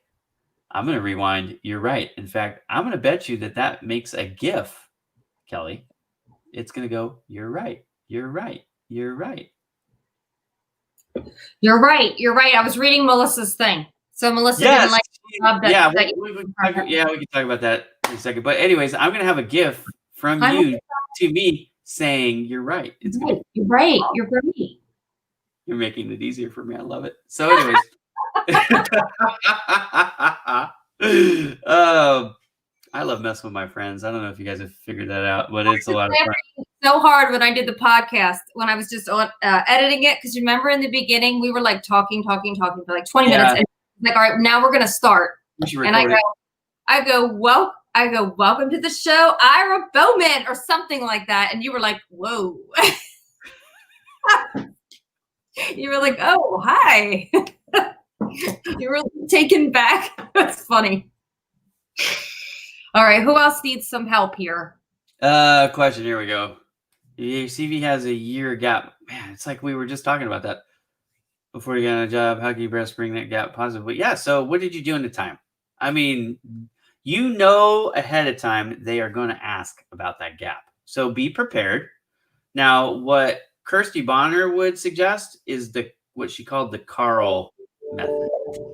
I'm going to rewind. You're right. In fact, I'm going to bet you that makes a GIF, Kelly. It's going to go, you're right. You're right. You're right. You're right. You're right. I was reading Melissa's thing. So Melissa didn't like we can talk about that in a second. But anyways, I'm going to have a GIF from you to me saying you're right. It's right. You're right. You're great. You're making it easier for me. I love it. So anyways. I love messing with my friends. I don't know if you guys have figured that out, but it's a lot of fun. so hard when I did the podcast, when I was just editing it. Because remember in the beginning, we were like talking for like 20 minutes. And like, all right, now we're going to start. And I go, welcome to the show, Ira Bowman, or something like that. And you were like, whoa. You were like, oh, hi. You were taken back. That's funny. All right, who else needs some help here? Question. Here we go. CV has a year gap. Man, it's like we were just talking about that before you got a job. How can you best bring that gap positive? But yeah, so what did you do in the time? I mean, you know ahead of time they are going to ask about that gap. So be prepared. Now, what Kirsty Bonner would suggest is what she called the Carl method,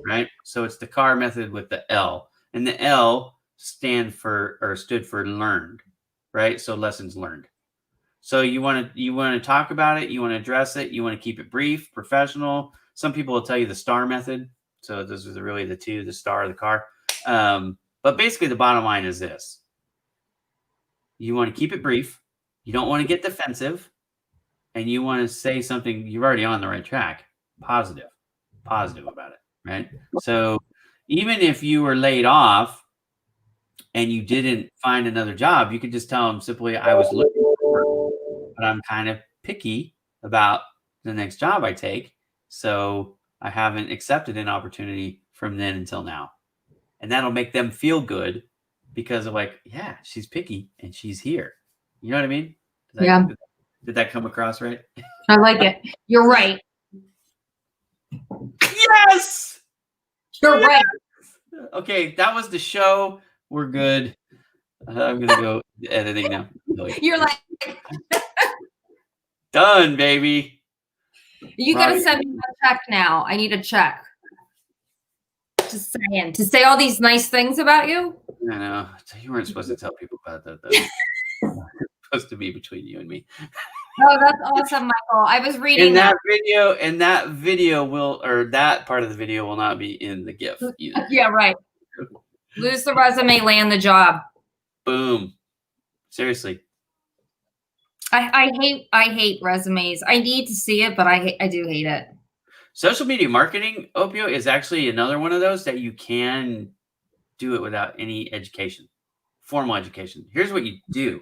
right? So it's the CAR method with the L. And the L stood for learned, right? So lessons learned. So you want to talk about it, you want to address it, you want to keep it brief, professional. Some people will tell you the STAR method. So those are really the two, the STAR, the CAR. But basically the bottom line is this. You want to keep it brief. You don't want to get defensive. And you want to say something, you're already on the right track. Positive about it, right? So even if you were laid off and you didn't find another job, you could just tell them simply, I was looking for work, but I'm kind of picky about the next job I take. So I haven't accepted an opportunity from then until now. And that'll make them feel good because of like, yeah, she's picky and she's here. You know what I mean? Did that come across right? I like it. You're right. Yes! You're right. Okay, that was the show. We're good. I'm going to go editing now. You're like... Done, baby. You got to send me a check now. I need a check. Just saying. To say all these nice things about you? I know. You weren't supposed to tell people about that, though. It's supposed to be between you and me. Oh, that's awesome, Michael. I was reading that video will, or that part of the video will not be in the GIF either. Yeah, right. Lose the resume, land the job. Boom. Seriously. I hate resumes. I need to see it, but I do hate it. Social media marketing, Opio, is actually another one of those that you can do it without any education, formal education. Here's what you do.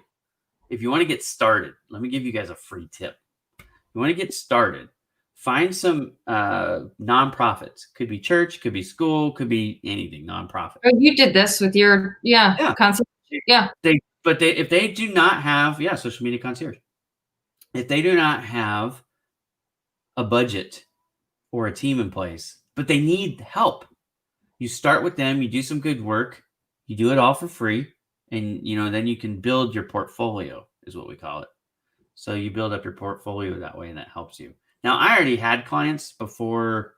If you want to get started, let me give you guys a free tip. You want to get started, find some nonprofits. Could be church, could be school, could be anything, nonprofit. Oh, you did this with your concierge. Yeah. If they do not have social media concierge, if they do not have a budget or a team in place, but they need help, you start with them. You do some good work. You do it all for free. And, then you can build your portfolio is what we call it. So you build up your portfolio that way, and that helps you. Now, I already had clients before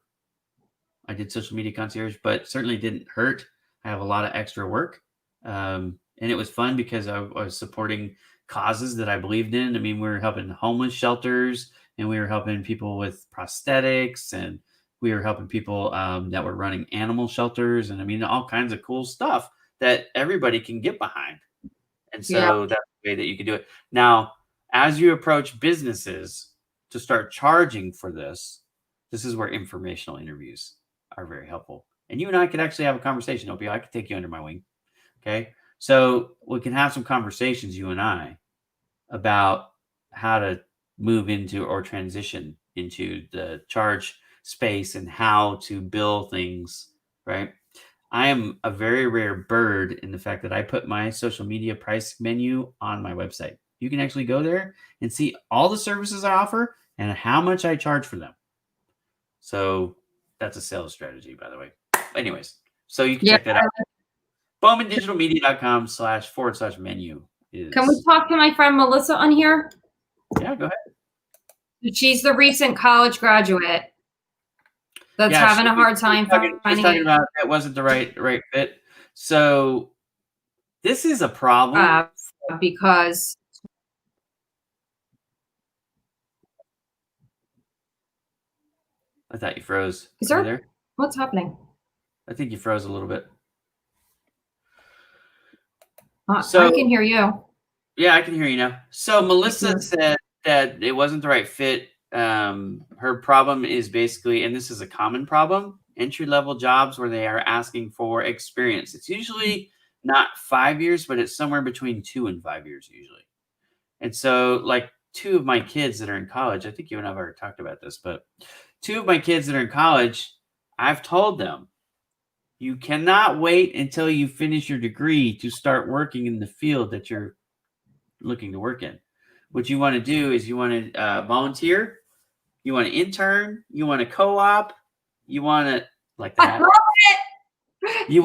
I did social media concierge, but certainly didn't hurt. I have a lot of extra work. And it was fun because I was supporting causes that I believed in. I mean, we were helping homeless shelters, and we were helping people with prosthetics, and we were helping people that were running animal shelters, and I mean, all kinds of cool stuff that everybody can get behind. And so that's the way that you can do it. Now, as you approach businesses to start charging for this is where informational interviews are very helpful. And you and I could actually have a conversation, Opio. I could take you under my wing. Okay. So we can have some conversations, you and I, about how to move into or transition into the charge space and how to bill things, right? I am a very rare bird in the fact that I put my social media price menu on my website. You can actually go there and see all the services I offer and how much I charge for them. So that's a sales strategy, by the way. Anyways, so you can check that out. BowmanDigitalMedia.com//menu. Can we talk to my friend Melissa on here? Yeah, go ahead. She's the recent college graduate that's having a hard time finding talking about that wasn't the right fit. So this is a problem because I thought you froze. Is there? What's happening? I think you froze a little bit. So I can hear you. Yeah, I can hear you now. So Melissa Mhm. said that it wasn't the right fit. Her problem is basically, and this is a common problem, entry-level jobs where they are asking for experience. It's usually not 5 years, but it's somewhere between 2 and 5 years usually. And so, like, two of my kids that are in college, I think you and I have already talked about this, but two of my kids that are in college, I've told them, you cannot wait until you finish your degree to start working in the field that you're looking to work in. What you want to do is you want to volunteer, you want to intern, you want to co-op, you want to like I that. love You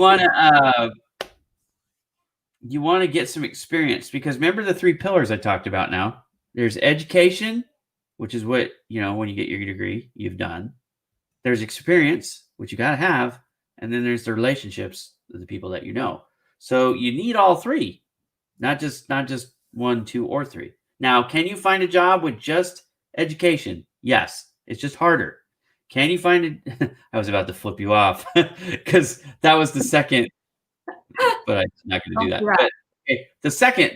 want to get some experience because remember the three pillars I talked about now. There's education, which is what, when you get your degree, you've done. There's experience, which you got to have, and then there's the relationships with the people that you know. So you need all three, not just one, two, or three. Now, can you find a job with just education? Yes, it's just harder. Can you find it? I was about to flip you off because that was the second, but I'm not going to do that. that. But okay,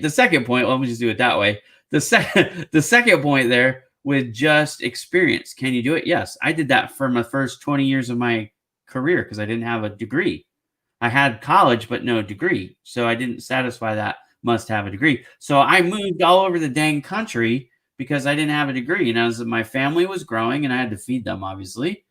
the second point. Let me just do it that way. The second point there with just experience. Can you do it? Yes, I did that for my first 20 years of my career because I didn't have a degree. I had college, but no degree. So I didn't satisfy that must have a degree. So I moved all over the dang country because I didn't have a degree. And as my family was growing and I had to feed them, obviously,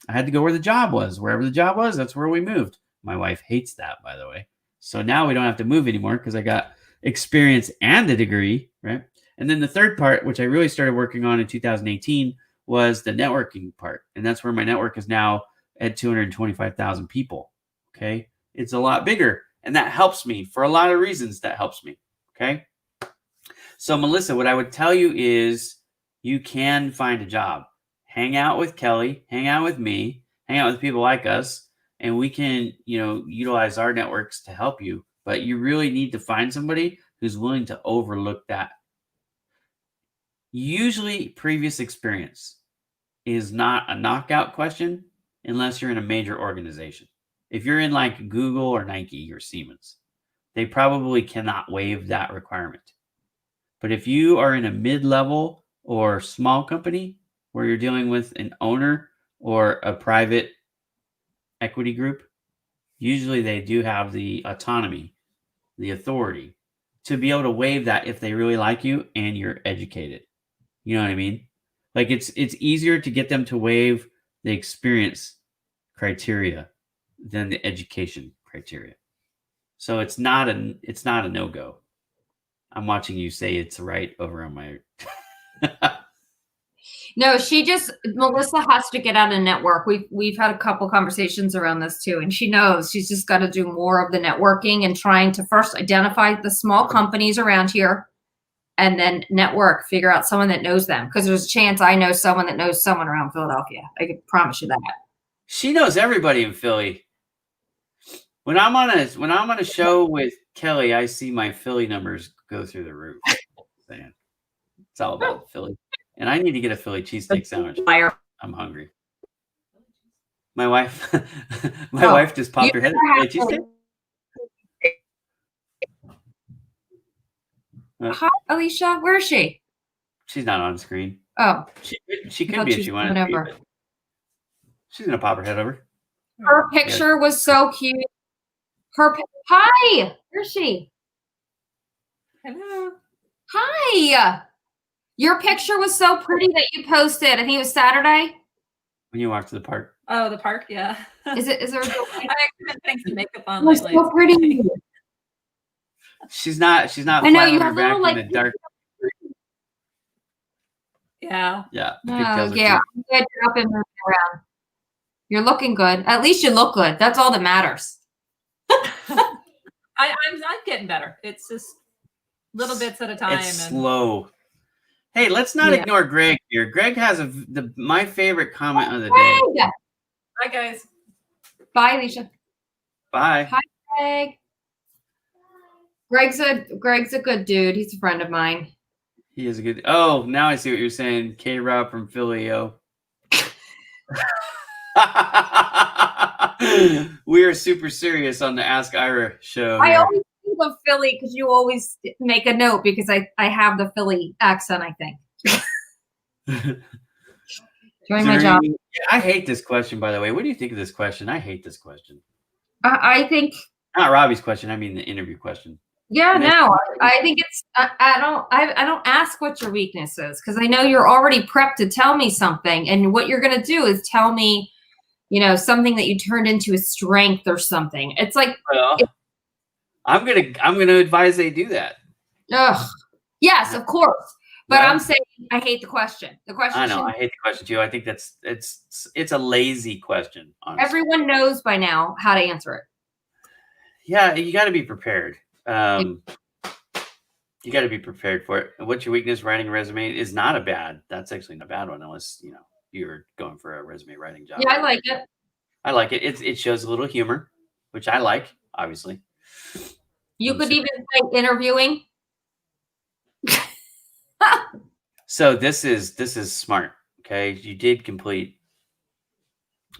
I had to go where the job was. Wherever the job was, that's where we moved. My wife hates that, by the way. So now we don't have to move anymore because I got experience and a degree, right? And then the third part, which I really started working on in 2018, was the networking part. And that's where my network is now at 225,000 people. Okay. It's a lot bigger. And that helps me for a lot of reasons. That helps me. Okay. So, Melissa, what I would tell you is you can find a job. Hang out with Kelly, hang out with me, hang out with people like us, and we can, utilize our networks to help you. But you really need to find somebody who's willing to overlook that. Usually, previous experience is not a knockout question unless you're in a major organization. If you're in like Google or Nike or Siemens, they probably cannot waive that requirement. But if you are in a mid-level or small company where you're dealing with an owner or a private equity group, usually they do have the autonomy, the authority to be able to waive that if they really like you and you're educated. You know what I mean? Like it's easier to get them to waive the experience criteria than the education criteria. So it's not a no-go. I'm watching you say it's right over on my No, Melissa has to get out and network. We've had a couple conversations around this too, and she knows she's just got to do more of the networking and trying to first identify the small companies around here and then network, figure out someone that knows them. Because there's a chance I know someone that knows someone around Philadelphia. I can promise you that. She knows everybody in Philly. When I'm on a show with Kelly, I see my Philly numbers go through the roof. Man, it's all about Philly. And I need to get a Philly cheesesteak sandwich. I'm hungry. My wife wife just popped her head at Philly cheesesteak. Hi, Alicia. Where is she? She's not on screen. Oh. She could be if she wanted to be. She's going to pop her head over. Her picture was so cute. Hi. Where's she? Hello. Hi. Your picture was so pretty that you posted. I think it was Saturday. When you walked to the park. Oh, the park, yeah. Is there? I actually been some makeup on It was lately. so pretty. She's not I know you flat on her have back in the dark. Yeah. Yeah. Oh, yeah. I'm good. You're up and moving around. You're looking good. At least you look good. That's all that matters. I'm getting better. It's just little bits at a time. It's slow. Hey, let's not ignore Greg here. Greg has my favorite comment of the day. Bye, guys. Bye, Alicia. Bye. Hi, Greg. Greg's a good dude. He's a friend of mine. He is a good. Oh, now I see what you're saying. K-Rob from Philly, yo. We are super serious on the Ask Ira show. I always think of Philly because you always make a note because I have the Philly accent, I think. During my job. I hate this question, by the way. What do you think of this question? I hate this question. I think, Not Robbie's question. I mean the interview question. yeah, And no, I think it's, I don't ask what your weakness is because I know you're already prepped to tell me something. And what you're going to do is tell me, you know, something that you turned into a strength or something. It's like, Well, I'm gonna advise they do that. ugh. Yes, of course. But Well, I'm saying I hate the question. The question I know. I shouldn't- hate the question too. I think it's a lazy question. Honestly. everyone knows by now how to answer it. Yeah, you got to be prepared. You got to be prepared for it. What's your weakness? Writing a resume is not a bad. That's actually not a bad one, unless you know you're going for a resume writing job. Yeah, I like it. I like it. It shows a little humor, which I like. Obviously, You could even say interviewing. so this is smart. Okay, you did complete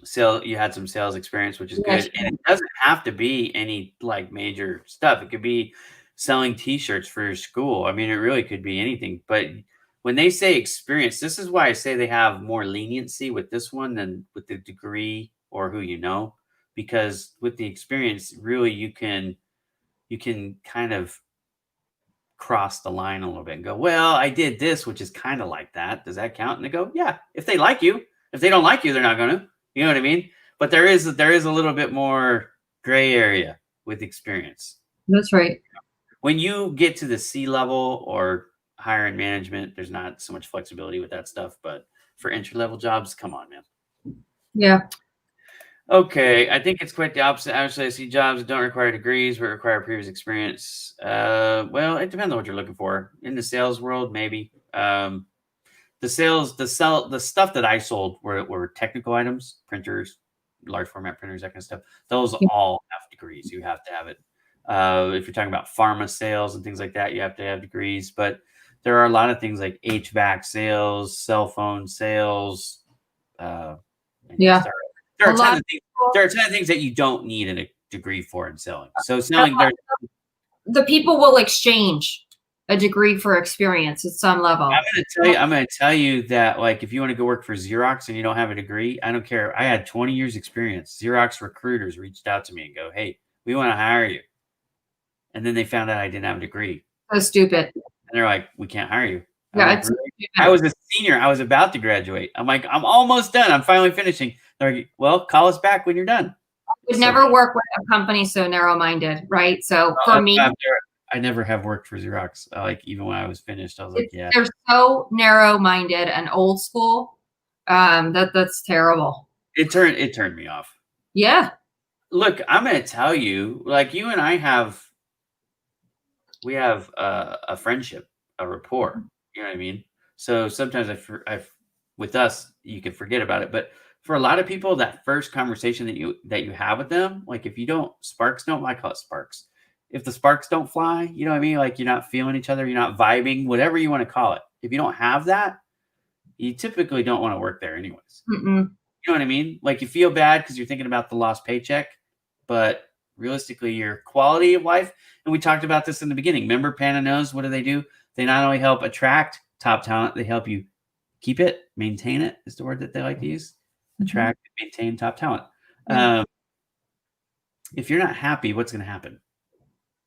sale. You had some sales experience, which is Yes. good, and it doesn't have to be any like major stuff. It could be selling T-shirts for your school. I mean, it really could be anything. But when they say experience, this is why I say they have more leniency with this one than with the degree or who you know, because with the experience, really you can kind of cross the line a little bit and go, well, I did this, which is kind of like that. Does that count? And they go, yeah, if they like you. If they don't like you, they're not going to. You know what I mean? But there is a little bit more gray area with experience. That's right. When you get to the C level or higher in management, there's not so much flexibility with that stuff. But for entry level jobs, come on, man. Yeah. Okay, I think it's quite the opposite. Actually, I see jobs that don't require degrees but require previous experience. Well, it depends on what you're looking for. In the sales world, maybe. The stuff that I sold were technical items, printers, large format printers, that kind of stuff. Those all have degrees. You have to have it. If you're talking about pharma sales and things like that, you have to have degrees. But there are a lot of things like HVAC sales, cell phone sales. Yeah. There are a ton of things that you don't need a degree for in selling. So selling, the people will exchange a degree for experience at some level. I'm going to tell you that, like, if you want to go work for Xerox and you don't have a degree, I don't care. I had 20 years experience. Xerox recruiters reached out to me and go, hey, we want to hire you. And then they found out I didn't have a degree. So stupid. And they're like, we can't hire you. Yeah, I was a senior. I was about to graduate. I'm like, I'm almost done. I'm finally finishing. They're like, well, call us back when you're done. I would never work with a company so narrow-minded, right? So for me, I never have worked for Xerox. Like, even when I was finished, I was like, yeah. They're so narrow-minded and old school. That's terrible. It turned me off. Yeah. Look, I'm going to tell you, like, you and I we have a friendship, a rapport. You know what I mean? So sometimes with us, you can forget about it. But for a lot of people, that first conversation that you have with them, like if you don't, sparks don't, I call it sparks. If the sparks don't fly, you know what I mean? Like you're not feeling each other, you're not vibing, whatever you want to call it. If you don't have that, you typically don't want to work there anyways. Mm-mm. You know what I mean? Like you feel bad because you're thinking about the lost paycheck, but realistically, your quality of life, and we talked about this in the beginning. Remember Panna Knows, what do? They not only help attract top talent, they help you keep it, maintain it is the word that they like to use. Attract, maintain top talent. If you're not happy, what's going to happen?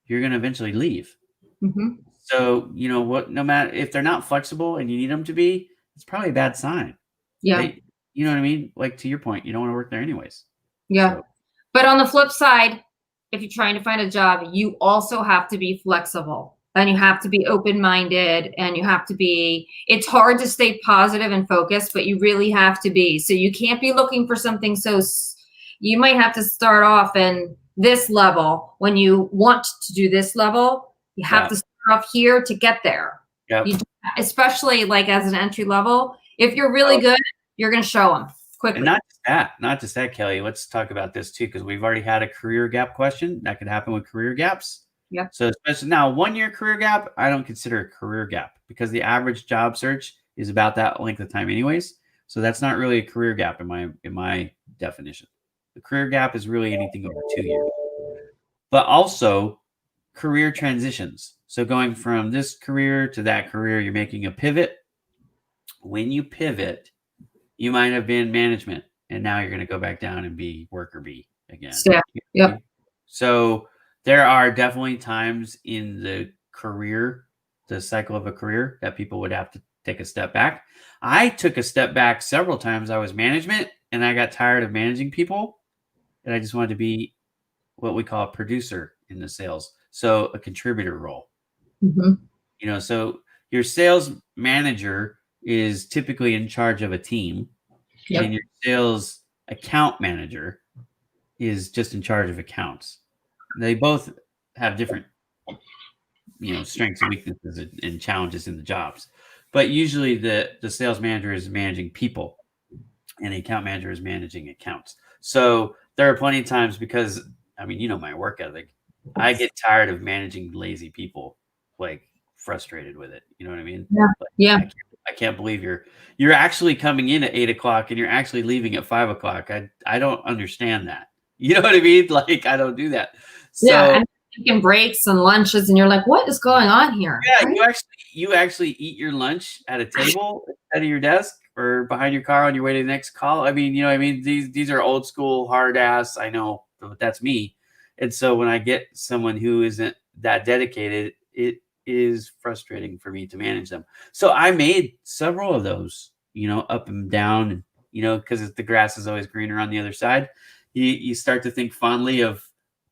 You're going to eventually leave. Mm-hmm. So, you know what, no matter if they're not flexible and you need them to be, it's probably a bad sign. Yeah. You know what I mean? Like to your point, you don't want to work there anyways. Yeah. So. But on the flip side, if you're trying to find a job, you also have to be flexible and you have to be open-minded and you have to be, it's hard to stay positive and focused, but you really have to be. So you can't be looking for something. You might have to start off in this level when you want to do this level. You have to start off here to get there. Yeah. Especially like as an entry level, if you're really good, you're going to show them quickly. And not just that, Kelly. Let's talk about this too, because we've already had a career gap question that could happen with career gaps. Yeah. So especially now, 1 year career gap, I don't consider a career gap because the average job search is about that length of time, anyways. So that's not really a career gap in my definition. The career gap is really anything over 2 years. But also, career transitions. So going from this career to that career, you're making a pivot. When you pivot, you might have been management, and now you're going to go back down and be worker bee again. Yeah. Yep. So there are definitely times in the career, the cycle of a career, that people would have to take a step back. I took a step back several times. I was management, and I got tired of managing people, and I just wanted to be what we call a producer in the sales. So a contributor role. Mhm. You know, so your sales manager is typically in charge of a team, Yep. and your sales account manager is just in charge of accounts. They both have different, strengths and weaknesses and challenges in the jobs. But usually the sales manager is managing people and the account manager is managing accounts. So there are plenty of times because, my work ethic, I get tired of managing lazy people, like frustrated with it. You know what I mean? Yeah. Like, Yeah. I can't believe you're actually coming in at 8:00 and you're actually leaving at 5:00. I don't understand that. You know what I mean? Like, I don't do that. Yeah. So And taking breaks and lunches, and you're like, what is going on here? yeah, Right? you actually eat your lunch at a table instead of your desk or behind your car on your way to the next call. I mean, you know what I mean? These are old school, hard ass. I know, but that's me. And so when I get someone who isn't that dedicated, it is frustrating for me to manage them. So I made several of those, up and down, and because the grass is always greener on the other side. You start to think fondly of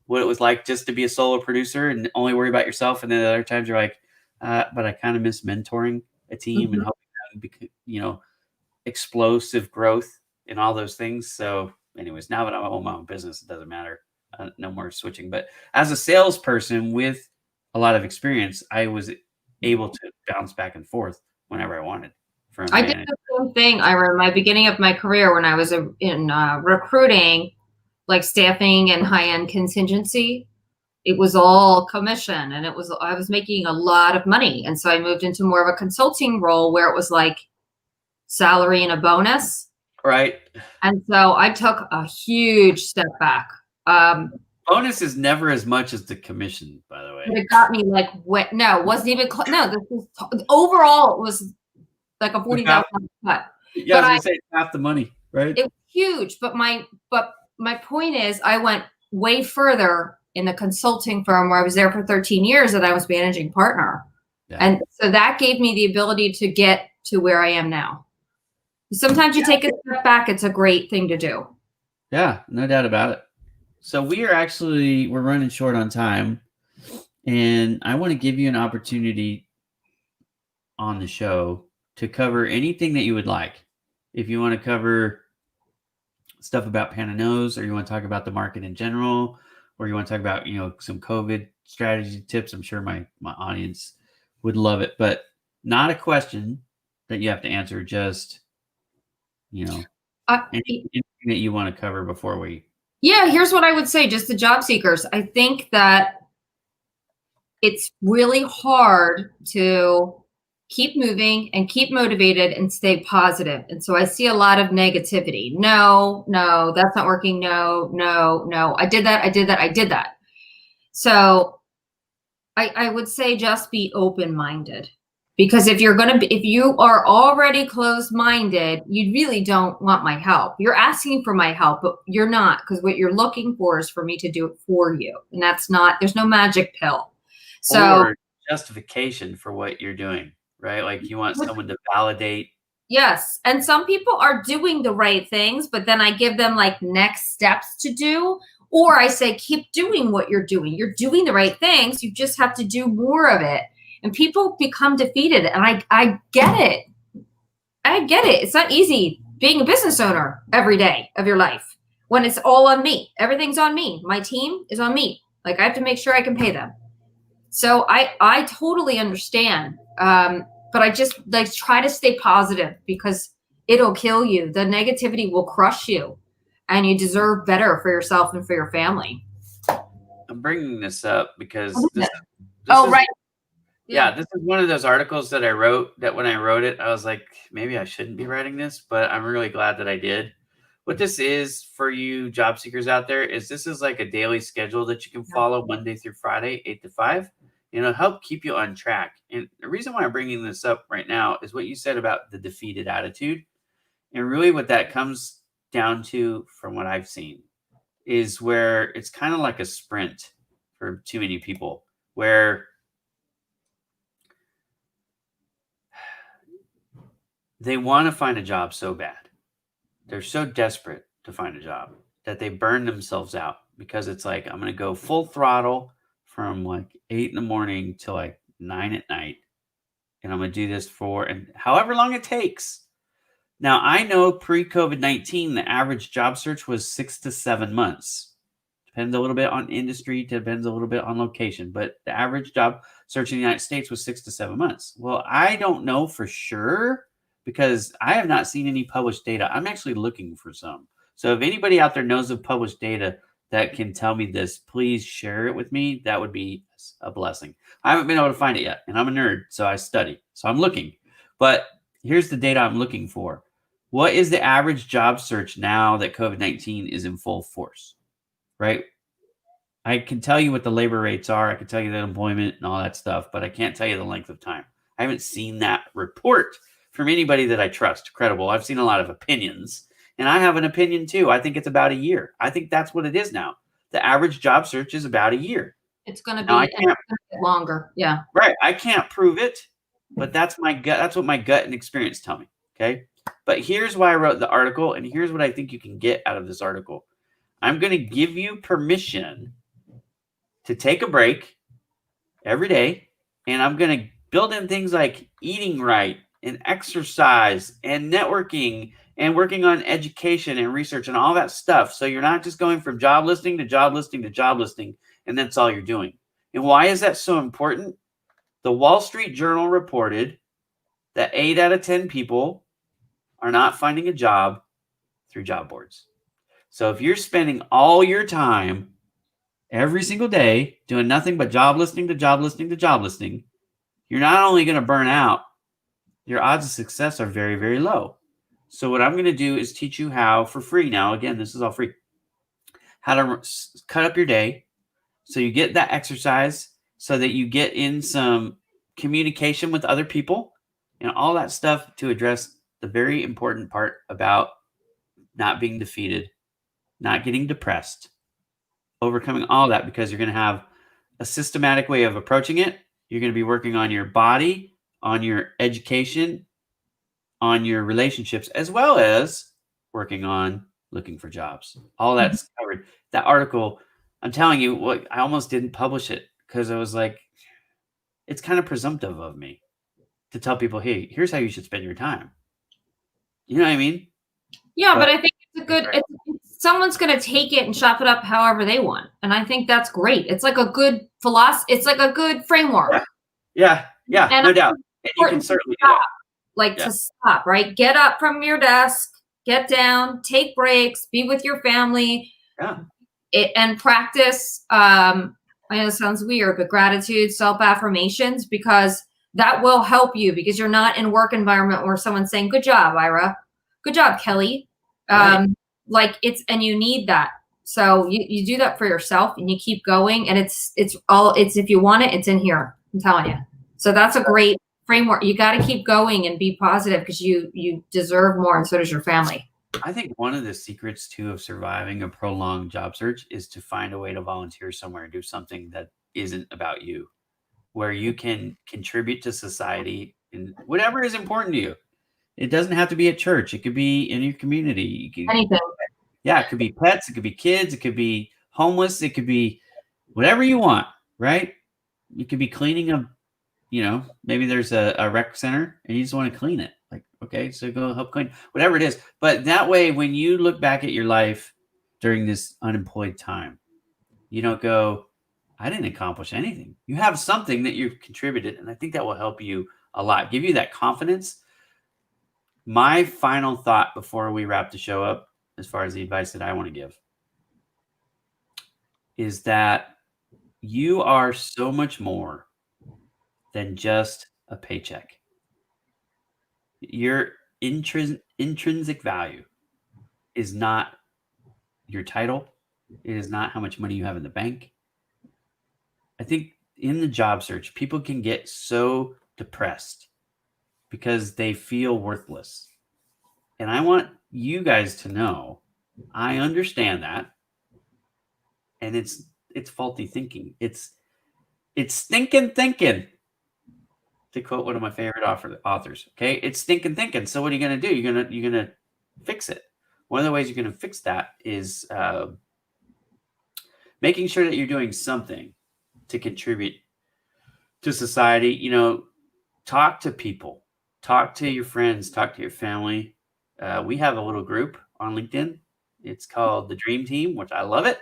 what it was like just to be a solo producer and only worry about yourself. And then other times you're like, but I kind of miss mentoring a team and helping them, explosive growth and all those things. So anyways, now that I own my own business, it doesn't matter. No more switching. But as a salesperson with a lot of experience, I was able to bounce back and forth whenever I wanted. I did the same thing, Ira, in my beginning of my career when I was in recruiting, like staffing and high-end contingency. It was all commission, and I was making a lot of money. And so I moved into more of a consulting role where it was like salary and a bonus. Right. And so I took a huge step back. Bonus is never as much as the commission, by the way. But it got me like what? No, it wasn't even no. This was overall it was like a $40,000 cut. Yeah, I was gonna say it's half the money, right? It was huge, but my point is, I went way further in the consulting firm where I was there for 13 years, and I was managing partner, and so that gave me the ability to get to where I am now. Sometimes you take a step back; it's a great thing to do. Yeah, no doubt about it. So we're running short on time, and I want to give you an opportunity on the show to cover anything that you would like. If you want to cover stuff about Panna Knows, or you want to talk about the market in general, or you want to talk about, some COVID strategy tips, I'm sure my audience would love it, but not a question that you have to answer, just, anything that you want to cover before we. Yeah, here's what I would say, just to job seekers. I think that it's really hard to keep moving and keep motivated and stay positive. And so I see a lot of negativity. No, that's not working. No. I did that. So I would say just be open-minded. Because if you are already closed-minded, you really don't want my help. You're asking for my help, but you're not, because what you're looking for is for me to do it for you. And there's no magic pill. So or justification for what you're doing, right? Like you want someone to validate. Yes. And some people are doing the right things, but then I give them like next steps to do. Or I say, keep doing what you're doing. You're doing the right things. You just have to do more of it. And people become defeated. And I get it. I get it. It's not easy being a business owner every day of your life when it's all on me. Everything's on me. My team is on me. Like I have to make sure I can pay them. So I totally understand. But I just like try to stay positive because it'll kill you. The negativity will crush you, and you deserve better for yourself and for your family. I'm bringing this up because right. Yeah, this is one of those articles that I wrote that when I wrote it, I was like, maybe I shouldn't be writing this, but I'm really glad that I did. what this is for you job seekers out there is this is like a daily schedule that you can follow Monday through Friday, 8 to 5. And it'll help keep you on track. And the reason why I'm bringing this up right now is what you said about the defeated attitude. And really what that comes down to, from what I've seen, is where it's kind of like a sprint for too many people, where they want to find a job so bad. They're so desperate to find a job that they burn themselves out, because it's like, I'm going to go full throttle from like 8 in the morning till like 9 at night. And I'm going to do this for and however long it takes. Now, I know pre-COVID-19, the average job search was 6 to 7 months. Depends a little bit on industry, depends a little bit on location, but the average job search in the United States was 6 to 7 months. Well, I don't know for sure because I have not seen any published data. I'm actually looking for some. So if anybody out there knows of published data that can tell me this, please share it with me. That would be a blessing. I haven't been able to find it yet, and I'm a nerd, so I study. So I'm looking. But here's the data I'm looking for. What is the average job search now that COVID-19 is in full force, right? I can tell you what the labor rates are. I can tell you the unemployment and all that stuff, but I can't tell you the length of time. I haven't seen that report from anybody that I trust, credible. I've seen a lot of opinions, and I have an opinion too. I think it's about a year. I think that's what it is now. The average job search is about a year. It's going to Now, be longer. Yeah. Right. I can't prove it, but that's my gut. That's what my gut and experience tell me. Okay. But here's why I wrote the article, and here's what I think you can get out of this article. I'm going to give you permission to take a break every day, and I'm going to build in things like eating right and exercise and networking and working on education and research and all that stuff. So you're not just going from job listing to job listing to job listing, and that's all you're doing. And why is that so important? The Wall Street Journal reported that 8 out of 10 people are not finding a job through job boards. So if you're spending all your time every single day doing nothing but job listing to job listing to job listing, you're not only going to burn out, your odds of success are very, very low. So what I'm going to do is teach you how, for free now, again, this is all free, how to cut up your day so you get that exercise, so that you get in some communication with other people and all that stuff to address the very important part about not being defeated, not getting depressed, overcoming all that, because you're going to have a systematic way of approaching it. You're going to be working on your body, on your education, on your relationships, as well as working on looking for jobs. All that's covered. That article, I'm telling you, what I almost didn't publish it because I was like, it's kind of presumptive of me to tell people, hey, here's how you should spend your time. You know what I mean? Yeah, but I think it's a good. Someone's going to take it and chop it up however they want, and I think that's great. It's like a good philosophy. It's like a good framework. Yeah, and no doubt. And you can certainly do that. Like to stop, right? Get up from your desk, get down, take breaks, be with your family, and practice. I know it sounds weird, but gratitude, self-affirmations, because that will help you, because you're not in a work environment where someone's saying, good job, Ira. Good job, Kelly. Right. And you need that. So you do that for yourself and you keep going, and it's if you want it, it's in here. I'm telling you. So that's a great framework. You got to keep going and be positive, because you deserve more, and so does your family. I think one of the secrets too of surviving a prolonged job search is to find a way to volunteer somewhere and do something that isn't about you, where you can contribute to society in whatever is important to you. It doesn't have to be at church. It could be in your community. Anything. Yeah, it could be pets. It could be kids. It could be homeless. It could be whatever you want, right? You could be cleaning a, maybe there's a rec center and you just want to clean it. Like, okay, so go help clean, whatever it is. But that way, when you look back at your life during this unemployed time, you don't go, I didn't accomplish anything. You have something that you've contributed. And I think that will help you a lot, give you that confidence. My final thought before we wrap the show up, as far as the advice that I want to give, is that you are so much more than just a paycheck. Your intrinsic value is not your title. It is not how much money you have in the bank. I think in the job search, people can get so depressed because they feel worthless. And I want you guys to know, I understand that. And it's faulty thinking. It's stinking thinking, to quote one of my favorite authors. Okay, it's stinking thinking. So what are you going to do? You're gonna fix it. One of the ways you're going to fix that is making sure that you're doing something to contribute to society. You know, talk to people, talk to your friends, talk to your family. We have a little group on LinkedIn. It's called the Dream Team, which I love it.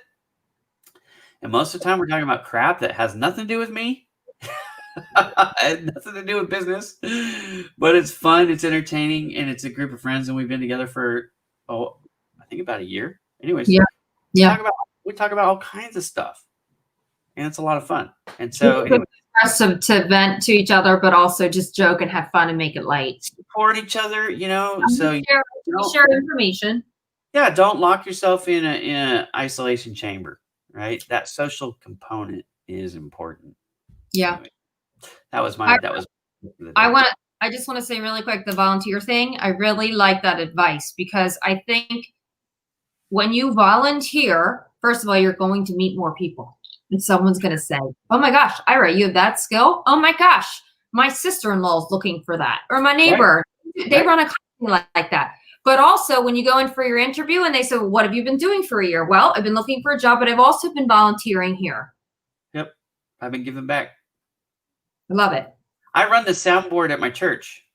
And most of the time we're talking about crap that has nothing to do with me. Nothing to do with business, but it's fun, it's entertaining, and it's a group of friends, and we've been together for I think about a year. Anyways, Yeah. We talk about all kinds of stuff, and it's a lot of fun. And so anyway, to vent to each other, but also just joke and have fun and make it light. Support each other, you know. So share information. Yeah, don't lock yourself in a isolation chamber, right? That social component is important. Yeah. Anyway, that was I just want to say really quick, the volunteer thing, I really like that advice, because I think when you volunteer, first of all, you're going to meet more people, and someone's going to say, oh my gosh, Ira, you have that skill? Oh my gosh, my sister-in-law is looking for that, or my neighbor, they run a company like that. But also when you go in for your interview and they say, well, what have you been doing for a year? Well, I've been looking for a job, but I've also been volunteering here. Yep. I've been giving back. I love it. I run the soundboard at my church.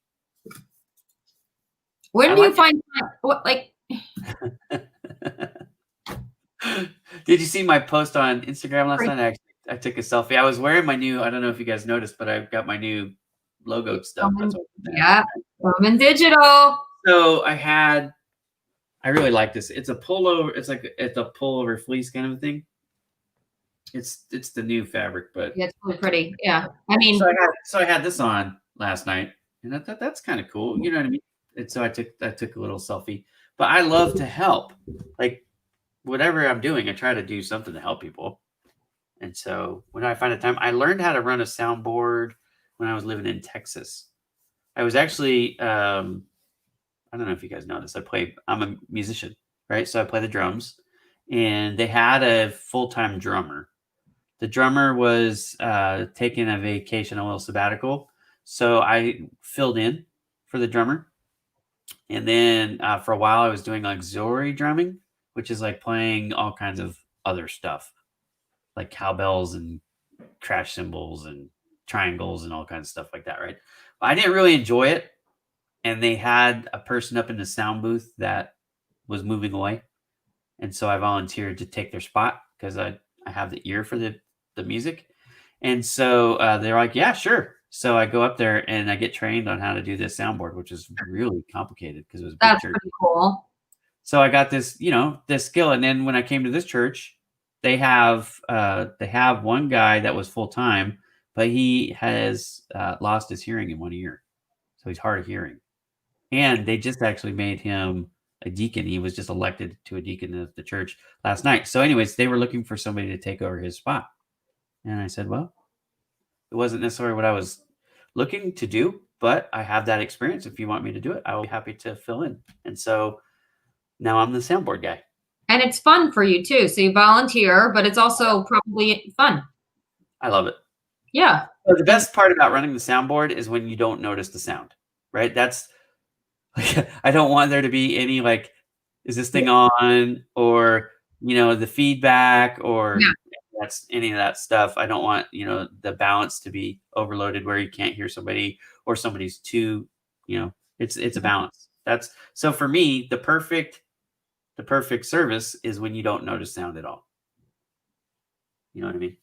When do you find what, like? Did you see my post on Instagram last night? I took a selfie. I was wearing my new, I don't know if you guys noticed, but I've got my new logo stuff. Yeah, Woman Digital. So I really like this. It's a pullover. It's a pullover fleece kind of a thing. It's the new fabric, but yeah, it's really pretty. Yeah, I mean, so I had this on last night, and I thought that's kind of cool. You know what I mean? And so I took a little selfie. But I love to help. Like whatever I'm doing, I try to do something to help people. And so when I find a time, I learned how to run a soundboard when I was living in Texas. I was actually I don't know if you guys know this. I'm a musician, right? So I play the drums, and they had a full-time drummer. The drummer was taking a vacation, a little sabbatical. So I filled in for the drummer. And then for a while I was doing auxiliary drumming, which is like playing all kinds of other stuff, like cowbells and crash cymbals and triangles and all kinds of stuff like that, right? But I didn't really enjoy it. And they had a person up in the sound booth that was moving away. And so I volunteered to take their spot because I have the ear for the music. And so they're like, yeah, sure. So I go up there and I get trained on how to do this soundboard, which is really complicated because it was a big church. Pretty cool. So I got this, this skill. And then when I came to this church, they have one guy that was full time, but he has lost his hearing in 1 year. So he's hard of hearing. And they just actually made him a deacon. He was just elected to a deacon of the church last night. So anyways, they were looking for somebody to take over his spot. And I said, well, it wasn't necessarily what I was looking to do, but I have that experience. If you want me to do it, I will be happy to fill in. And so now I'm the soundboard guy. And it's fun for you too. So you volunteer, but it's also probably fun. I love it. Yeah. So the best part about running the soundboard is when you don't notice the sound, right? That's like, I don't want there to be any like, is this thing on, or, the feedback, or that's any of that stuff. I don't want, the balance to be overloaded where you can't hear somebody or somebody's too, it's a balance. So for me, the perfect service is when you don't notice sound at all. You know what I mean?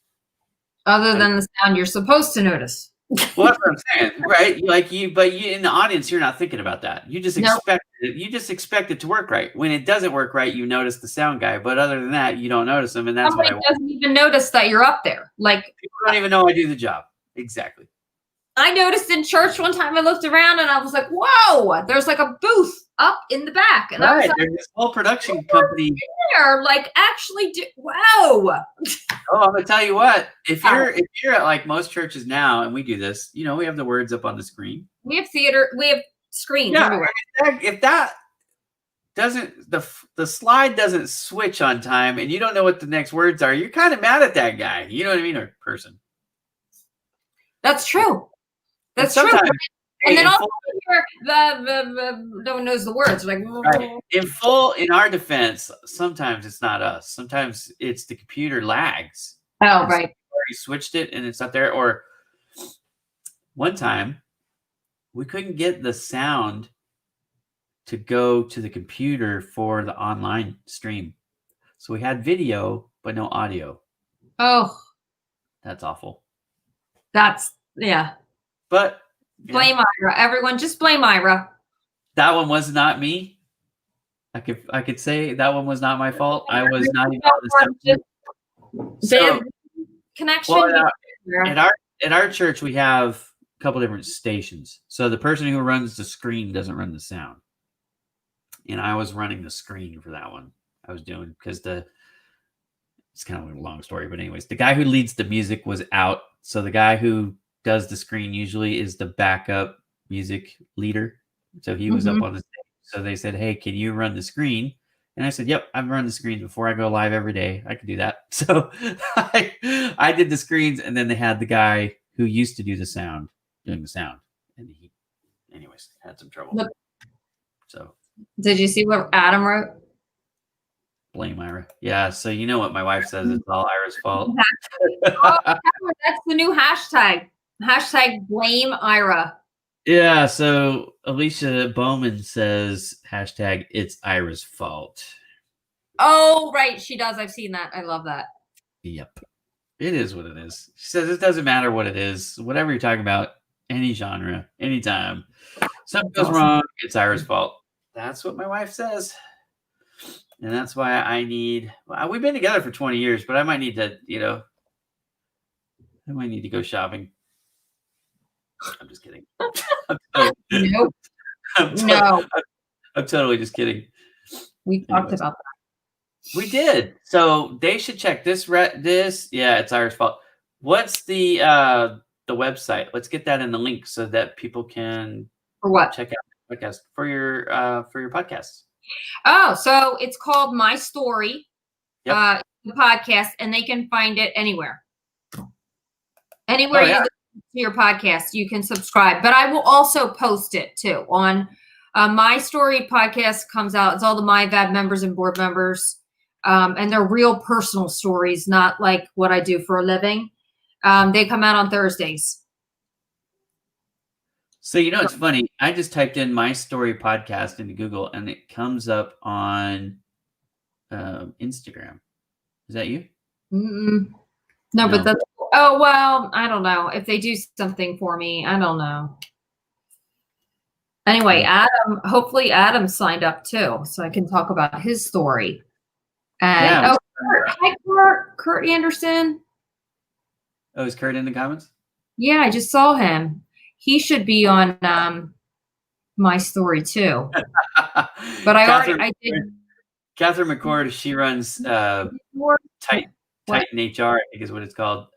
Other than the sound you're supposed to notice. Well, that's what I'm saying, right? But you in the audience, you're not thinking about that. You just expect it. You just expect it to work right. When it doesn't work right, you notice the sound guy. But other than that, you don't notice him, and that's Somebody doesn't even notice that you're up there. Like people don't even know I do the job. Exactly. I noticed in church one time I looked around and I was like, whoa, there's like a booth up in the back. And I was Right. like, There's this whole production company. there, like actually wow. Oh, I'm gonna tell you what. If you're at like most churches now, and we do this, you know, we have the words up on the screen. We have theater, we have screens everywhere. If that doesn't the slide doesn't switch on time, and you don't know what the next words are, you're kind of mad at that guy. You know what I mean, or person. That's true. That's true. And then also no one knows the words. Like right. In our defense, sometimes it's not us. Sometimes it's the computer lags. Oh, right. Already switched it and it's not there. Or one time we couldn't get the sound to go to the computer for the online stream. So we had video, but no audio. Oh, that's awful. That's, yeah. But blame Ira. Everyone just blame Ira. That one was not me. I could say that one was not my fault. I was not even on the so, connection. Well, at our church, we have a couple different stations. So the person who runs the screen doesn't run the sound. And I was running the screen for that one. I was doing because it's kind of a long story, but anyways, the guy who leads the music was out. So the guy who does the screen usually is the backup music leader. So he was up on the stage. So they said, hey, can you run the screen? And I said, yep, I've run the screens before. I go live every day. I can do that. So I did the screens, and then they had the guy who used to do the sound doing the sound. And he, anyways, had some trouble. Look, so did you see what Adam wrote? Blame Ira. Yeah, so you know what my wife says, it's all Ira's fault. That's the new hashtag. Hashtag blame Ira. Yeah, so Alicia Bowman says hashtag it's Ira's fault. Oh, right. She does. I've seen that. I love that. Yep. It is what it is. She says it doesn't matter what it is. Whatever you're talking about, any genre, anytime. Something goes wrong, it's Ira's fault. That's what my wife says. And that's why I need, well, we've been together for 20 years, but I might need to, I might need to go shopping. I'm just kidding. Nope. I'm totally just kidding. We talked about that. We did. So they should check this. Yeah, it's Ira's fault. What's the website? Let's get that in the link so that people can for what check out the podcast for your podcasts. Oh, so it's called My Story, the podcast, and they can find it anywhere. Anywhere you listen to your podcast, you can subscribe. But I will also post it too on My Story podcast comes out. It's all the MyVab members and board members, and they're real personal stories, not like what I do for a living. They come out on Thursdays. So, it's funny. I just typed in My Story podcast into Google, and it comes up on Instagram. Is that you? No, but that's, oh, well, I don't know. If they do something for me, I don't know. Anyway, hopefully Adam signed up too, so I can talk about his story. And Kurt Anderson. Oh, is Kurt in the comments? Yeah, I just saw him. He should be on My Story too. But I did. Catherine McCord, she runs Titan HR, I think is what it's called.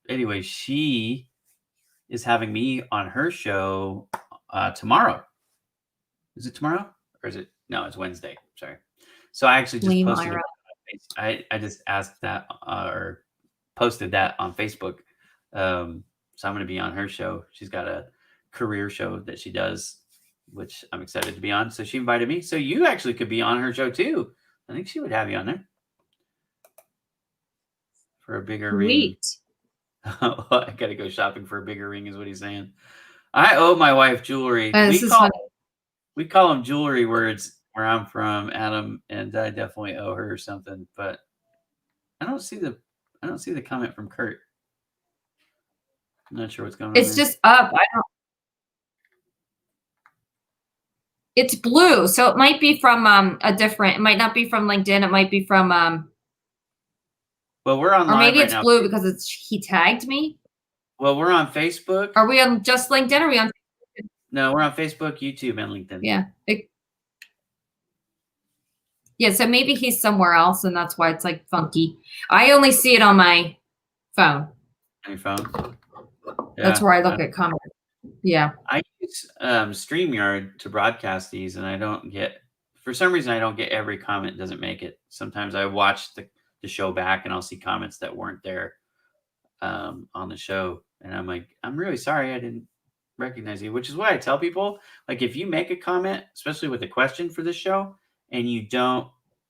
Anyway, she is having me on her show tomorrow. Is it tomorrow? Or is it? No, it's Wednesday. Sorry. So I actually just posted it. I just asked that or posted that on Facebook. So I'm going to be on her show. She's got a career show that she does, which I'm excited to be on. So she invited me. So you actually could be on her show too. I think she would have you on there for a bigger ring. I got to go shopping for a bigger ring is what he's saying. I owe my wife jewelry. We call them jewelry words where I'm from, Adam, and I definitely owe her something, but I don't see the comment from Kurt. I'm not sure what's going on. It's just up. It's blue, so it might be from it might not be from LinkedIn. It might be from well, we're on. Or maybe right it's now. blue because he tagged me. Well, we're on Facebook. Are we on just LinkedIn? Or are we on? No, we're on Facebook, YouTube, and LinkedIn. Yeah. Yeah. So maybe he's somewhere else, and that's why it's like funky. I only see it on my phone. On your phone. That's where I look at comments. Yeah. I use StreamYard to broadcast these, and I don't get, for some reason, I don't get every comment. Doesn't make it. Sometimes I watch the show back, and I'll see comments that weren't there on the show, and I'm like, I'm really sorry, I didn't recognize you. Which is why I tell people, like, if you make a comment, especially with a question for this show, and you don't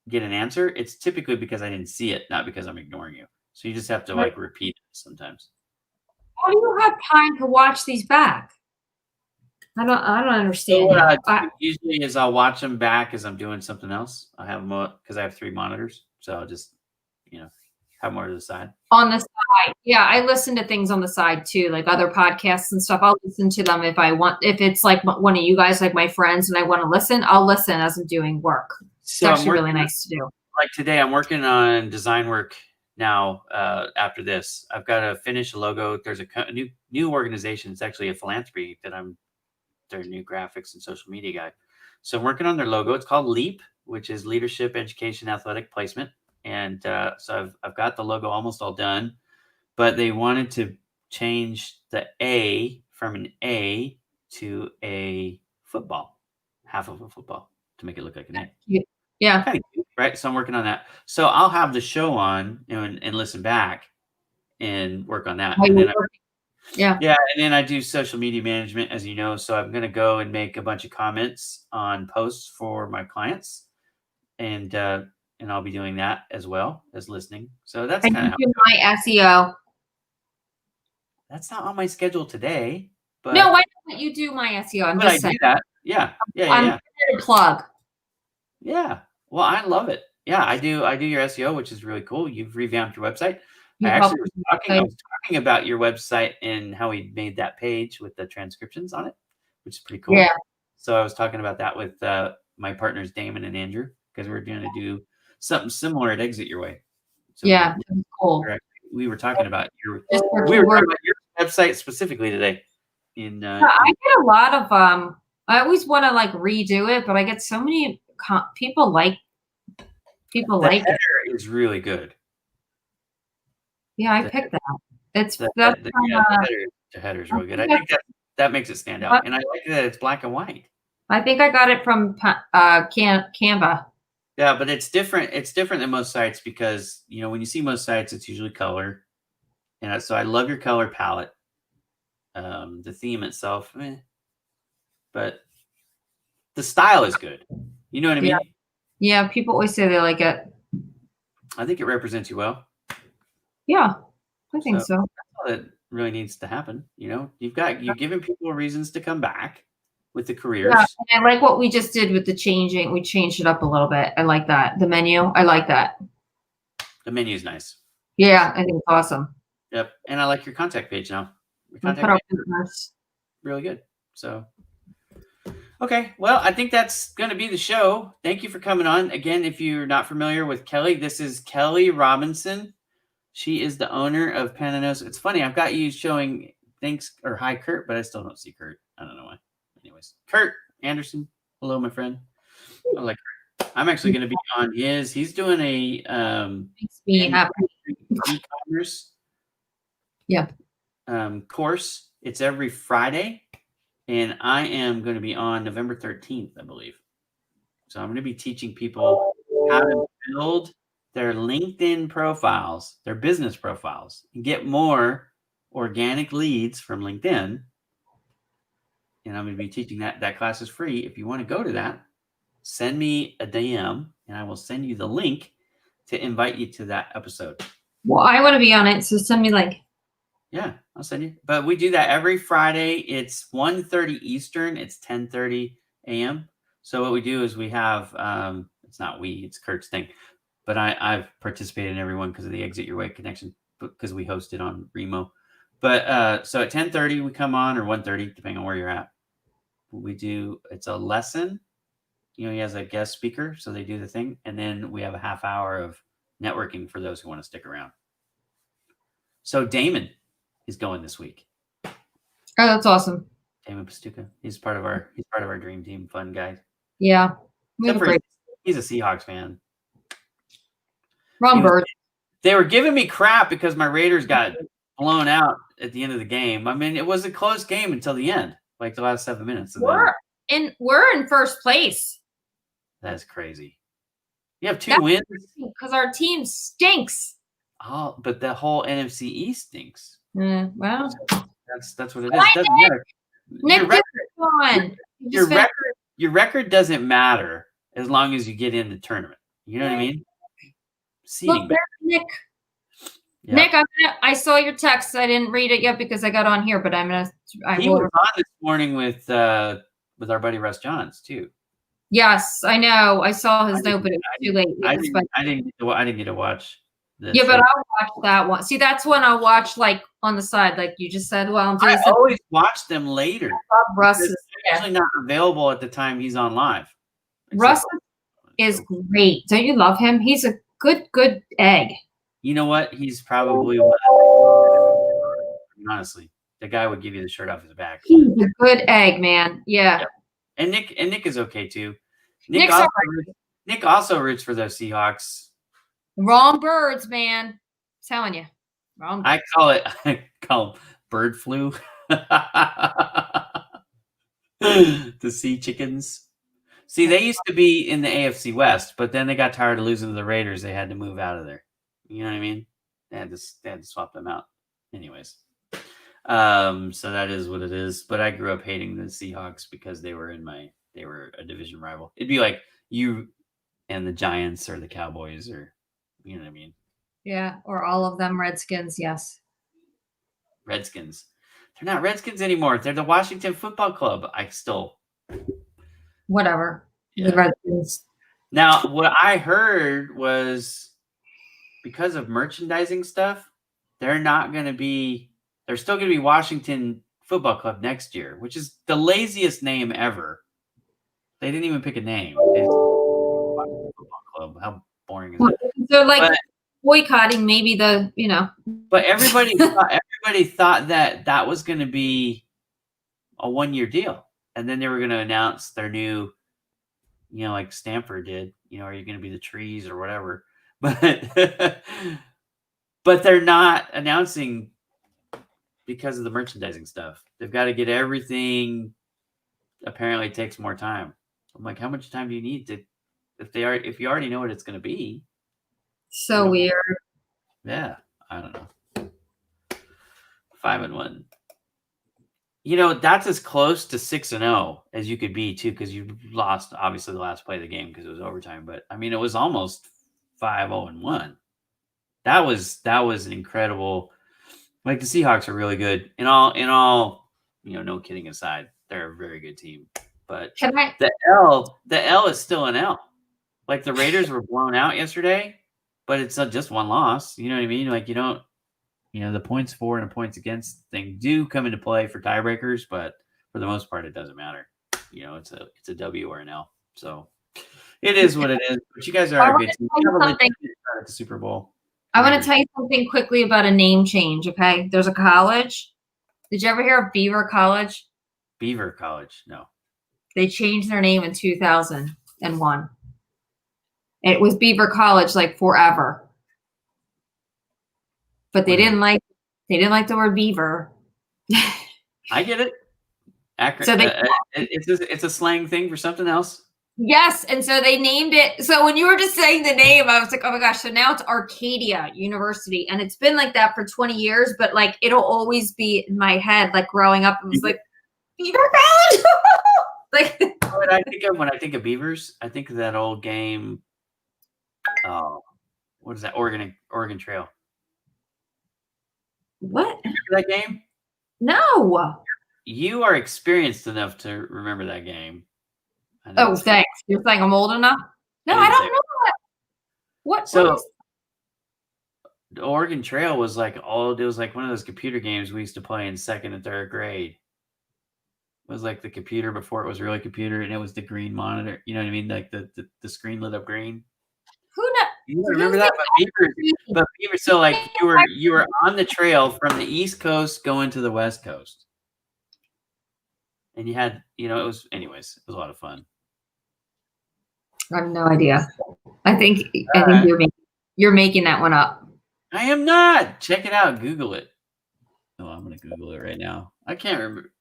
get an answer, it's typically because I didn't see it, not because I'm ignoring you. So you just have to like repeat it sometimes. How do you have time to watch these back? I don't understand. So what I do usually is I'll watch them back as I'm doing something else. I have them because I have 3 monitors, so I'll just have more to the side. On the side, yeah, I listen to things on the side too, like other podcasts and stuff. I'll listen to them if I want. If it's like one of you guys, like my friends, and I want to listen, I'll listen as I'm doing work. So it's actually really nice to do. Like today, I'm working on design work now. After this, I've got to finish a logo. There's a new organization. It's actually a philanthropy that I'm their new graphics and social media guy. So I'm working on their logo. It's called LEAP, which is Leadership, Education, Athletic Placement. And so I've got the logo almost all done, but they wanted to change the A from an A to a football, half of a football, to make it look like an A. Yeah. Kind of cute, right? So I'm working on that. So I'll have the show on and listen back and work on that. And then yeah. And then I do social media management, as you know. So I'm going to go and make a bunch of comments on posts for my clients, and I'll be doing that as well as listening. So that's kind of my SEO. That's not on my schedule today. But no, why don't you do my SEO? I'm just saying. Do that. Yeah. I'm a plug. Yeah. Well, I love it. Yeah, I do your SEO, which is really cool. You've revamped your website. I was talking about your website and how we made that page with the transcriptions on it, which is pretty cool. Yeah. So I was talking about that with my partners, Damon and Andrew, because we're going to do something similar at Exit Your Way. So yeah, cool. We were talking about your website specifically today. I get a lot of I always want to like redo it, but I get so many people like it. Is really good. Yeah, I picked that. It's the header's really good. I think that makes it stand out, and I like that it's black and white. I think I got it from Canva. Yeah, but it's different. It's different than most sites because when you see most sites, it's usually color, and so I love your color palette. The theme itself, but the style is good. You know what I mean? Yeah, people always say they like it. I think it represents you well. Yeah, I think so. That's all that really needs to happen. You're giving people reasons to come back with the careers. Yeah, and I like what we just did with the changing. We changed it up a little bit. I like that. The menu, I like that. The menu is nice. Yeah, I think it's awesome. Yep, and I like your contact page now. Your contact page is really good. So, okay, well, I think that's going to be the show. Thank you for coming on. Again, if you're not familiar with Kelly, this is Kelly Robinson. She is the owner of Panna Knows. It's funny, I've got you showing thanks or hi, Kurt, but I still don't see Kurt. I don't know why. Anyways, Kurt Anderson. Hello, my friend. I like Kurt. I'm actually going to be on he's doing a e-commerce course. It's every Friday, and I am going to be on November 13th, I believe. So I'm going to be teaching people how to build their LinkedIn profiles, their business profiles, and get more organic leads from LinkedIn. And I'm going to be teaching that. That class is free. If you want to go to that, send me a DM, and I will send you the link to invite you to that episode. Well, I want to be on it, so send me link. Yeah, I'll send you. But we do that every Friday. It's 1:30 Eastern. It's 10:30 a.m. So what we do is we have, it's not we, it's Kurt's thing. But I've participated in everyone because of the Exit Your Way connection, because we host it on Remo. But so at 10:30 we come on, or 1:30, depending on where you're at. It's a lesson. He has a guest speaker, so they do the thing. And then we have a half hour of networking for those who want to stick around. So Damon, He's going this week. Oh, that's awesome. Damon Pastuca. He's part of our dream team. Fun guy. Yeah. We have Except a for great he's a Seahawks fan. Ron Bird. They were giving me crap because my Raiders got blown out at the end of the game. I mean, it was a close game until the end, like the last 7 minutes. We're in first place. That's crazy. You have 2 wins because our team stinks. Oh, but the whole NFC East stinks. Well, that's what it is. It doesn't matter. Your record doesn't matter as long as you get in the tournament. You know what I mean? Look, Nick. Yeah. Nick, I saw your text. I didn't read it yet because I got on here, but he was on this morning with our buddy Russ Johns too. Yes, I know. I saw his note, but it was too late. I didn't get to watch. Yeah, but I'll watch that one. See, that's one I'll watch like on the side, like you just said. Well, I always watch them later. Russ is actually not available at the time he's on live. Russ is great. Don't you love him? He's a good egg. You know what? He's probably honestly, the guy would give you the shirt off his back. He's a good egg, man. Yeah. Yep. And Nick is okay too. Nick also roots for those Seahawks. Wrong birds, man. I'm telling you. Wrong birds. I call them bird flu. The sea chickens. See, they used to be in the AFC West, but then they got tired of losing to the Raiders. They had to move out of there. You know what I mean? They had to swap them out. Anyways. So that is what it is. But I grew up hating the Seahawks because they were a division rival. It'd be like you and the Giants or the Cowboys or you know what I mean? Yeah, or all of them Redskins, yes. Redskins. They're not Redskins anymore. They're the Washington Football Club. Whatever. Yeah. The Redskins. Now, what I heard was because of merchandising stuff, they're still going to be Washington Football Club next year, which is the laziest name ever. They didn't even pick a name. Washington Football Club. How boring is it? They're like boycotting maybe But everybody thought that was going to be a 1-year deal. And then they were going to announce their new, like Stanford did, are you going to be the trees or whatever? But they're not announcing because of the merchandising stuff. They've got to get everything. Apparently it takes more time. I'm like, how much time do you need if you already know what it's going to be? So weird. Yeah. I don't know. 5-1. That's as close to 6-0 as you could be too, because you lost obviously the last play of the game because it was overtime. But I mean, it was almost 5-0-1. That was an incredible. Like the Seahawks are really good. In all, no kidding aside, they're a very good team. But the L is still an L. Like the Raiders were blown out yesterday, but it's not just one loss. You know what I mean? Like you don't. The points for and the points against thing do come into play for tiebreakers, but for the most part, it doesn't matter. It's a W or an L. So it is what it is. But you guys are a good team. At the Super Bowl. I want to tell you something quickly about a name change. Okay, there's a college. Did you ever hear of Beaver College? Beaver College, no. They changed their name in 2001. It was Beaver College like forever. But they didn't like the word beaver. I get it. So it's a slang thing for something else. Yes, and so they named it. So when you were just saying the name, I was like, oh my gosh. So now it's Arcadia University, and it's been like that for 20 years. But like it'll always be in my head. Like growing up, it was like Beaver College. Like when I think of Beavers, I think of that old game. Oh, what is that? Oregon Trail. What? Remember that game? No. You are experienced enough to remember that game. Oh, thanks. You're saying I'm old enough? No, I don't know that. What? So the Oregon Trail was like one of those computer games we used to play in 2nd and 3rd grade. It was like the computer before it was really a computer, and it was the green monitor. You know what I mean? Like the screen lit up green. Who knows? You remember that? But beavers. So like you were on the trail from the East Coast going to the West Coast, and you had it was anyways. It was a lot of fun. I have no idea. I think right. you're making that one up. I am not. Check it out. Google it. Oh, I'm gonna Google it right now. I can't remember.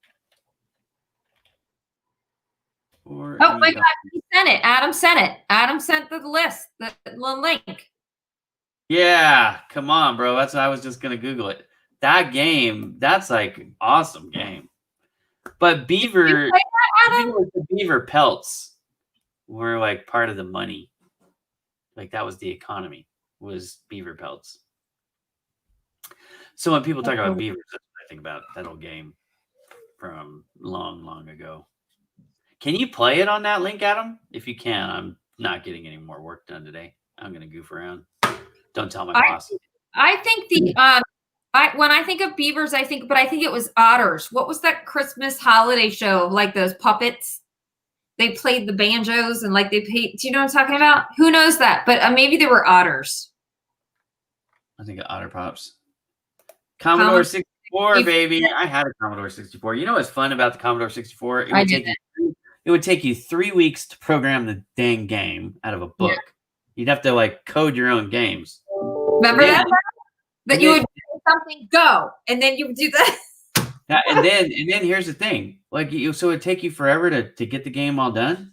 Oh my God, he sent it. Adam sent it. Adam sent the list, the link. Yeah, come on, bro. That's what I was just gonna Google it. That game, that's like awesome game. But beaver, the beaver pelts were like part of the money. Like that was the economy, was beaver pelts. So when people talk about beavers, I think about that old game from long, long ago. Can you play it on that link, Adam? If you can, I'm not getting any more work done today. I'm gonna goof around. Don't tell my boss. I think when I think of beavers, I think it was otters. What was that Christmas holiday show? Like those puppets, they played the banjos and like they played. Do you know what I'm talking about? Who knows that? But maybe they were otters. I think of Otter Pops. Commodore 64, baby. I had a Commodore 64. You know what's fun about the Commodore 64? It would take you 3 weeks to program the dang game out of a book. Yeah. You'd have to like code your own games. Remember that? That you would do something, go, and then you would do that. Yeah, and then here's the thing. Like so it'd take you forever to get the game all done.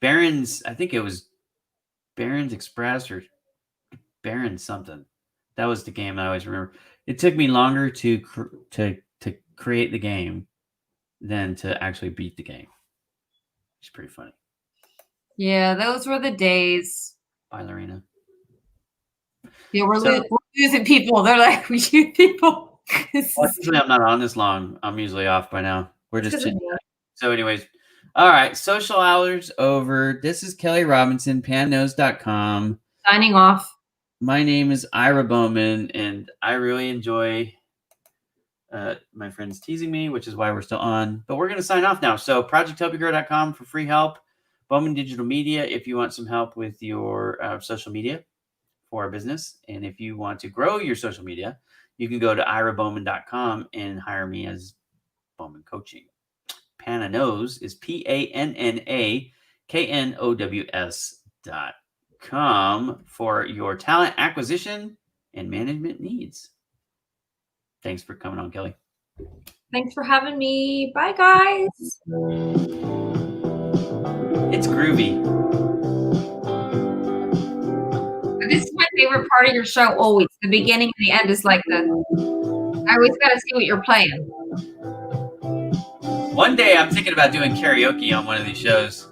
Barron's, I think it was Barron's Express or Barron's something. That was the game I always remember. It took me longer to create the game than to actually beat the game. It's pretty funny. Yeah, those were the days. Bye, Lorena. Yeah, we're losing people. They're like, we shoot people. Usually I'm not on this long. I'm usually off by now. We're just chit-chatting. So anyways, all right. Social hours over. This is Kelly Robinson, PannaKnows.com. Signing off. My name is Ira Bowman, and I really enjoy my friends teasing me, which is why we're still on. But we're going to sign off now. So ProjectHelpYourGrow.com for free help. Bowman Digital Media if you want some help with your social media for a business. And if you want to grow your social media, you can go to irabowman.com and hire me as Bowman Coaching. Panna Knows is PANNAKNOWS.com for your talent acquisition and management needs. Thanks for coming on, Kelly. Thanks for having me. Bye, guys. It's groovy. This is my favorite part of your show always. The beginning and the end is like I always got to see what you're playing. One day I'm thinking about doing karaoke on one of these shows.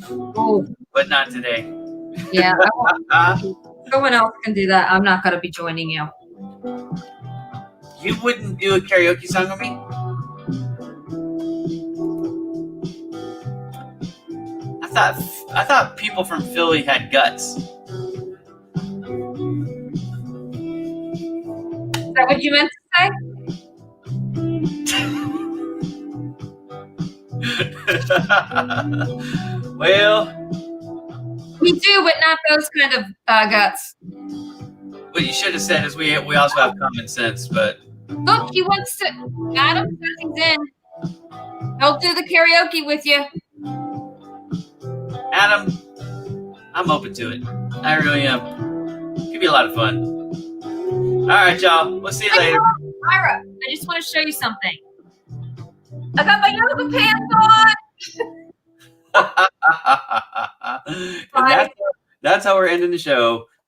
Oh. But not today. Yeah. Someone else can do that. I'm not going to be joining you. You wouldn't do a karaoke song with me? I thought people from Philly had guts. Is that what you meant to say? Well, we do, but not those kind of guts. What you should have said is we also have common sense, but look, he wants to. Adam says he's in. He'll do the karaoke with you. Adam, I'm open to it. I really am. Could be a lot of fun. All right, y'all. We'll see you later. Ira, I just want to show you something. I got my yoga pants on. And that's how we're ending the show.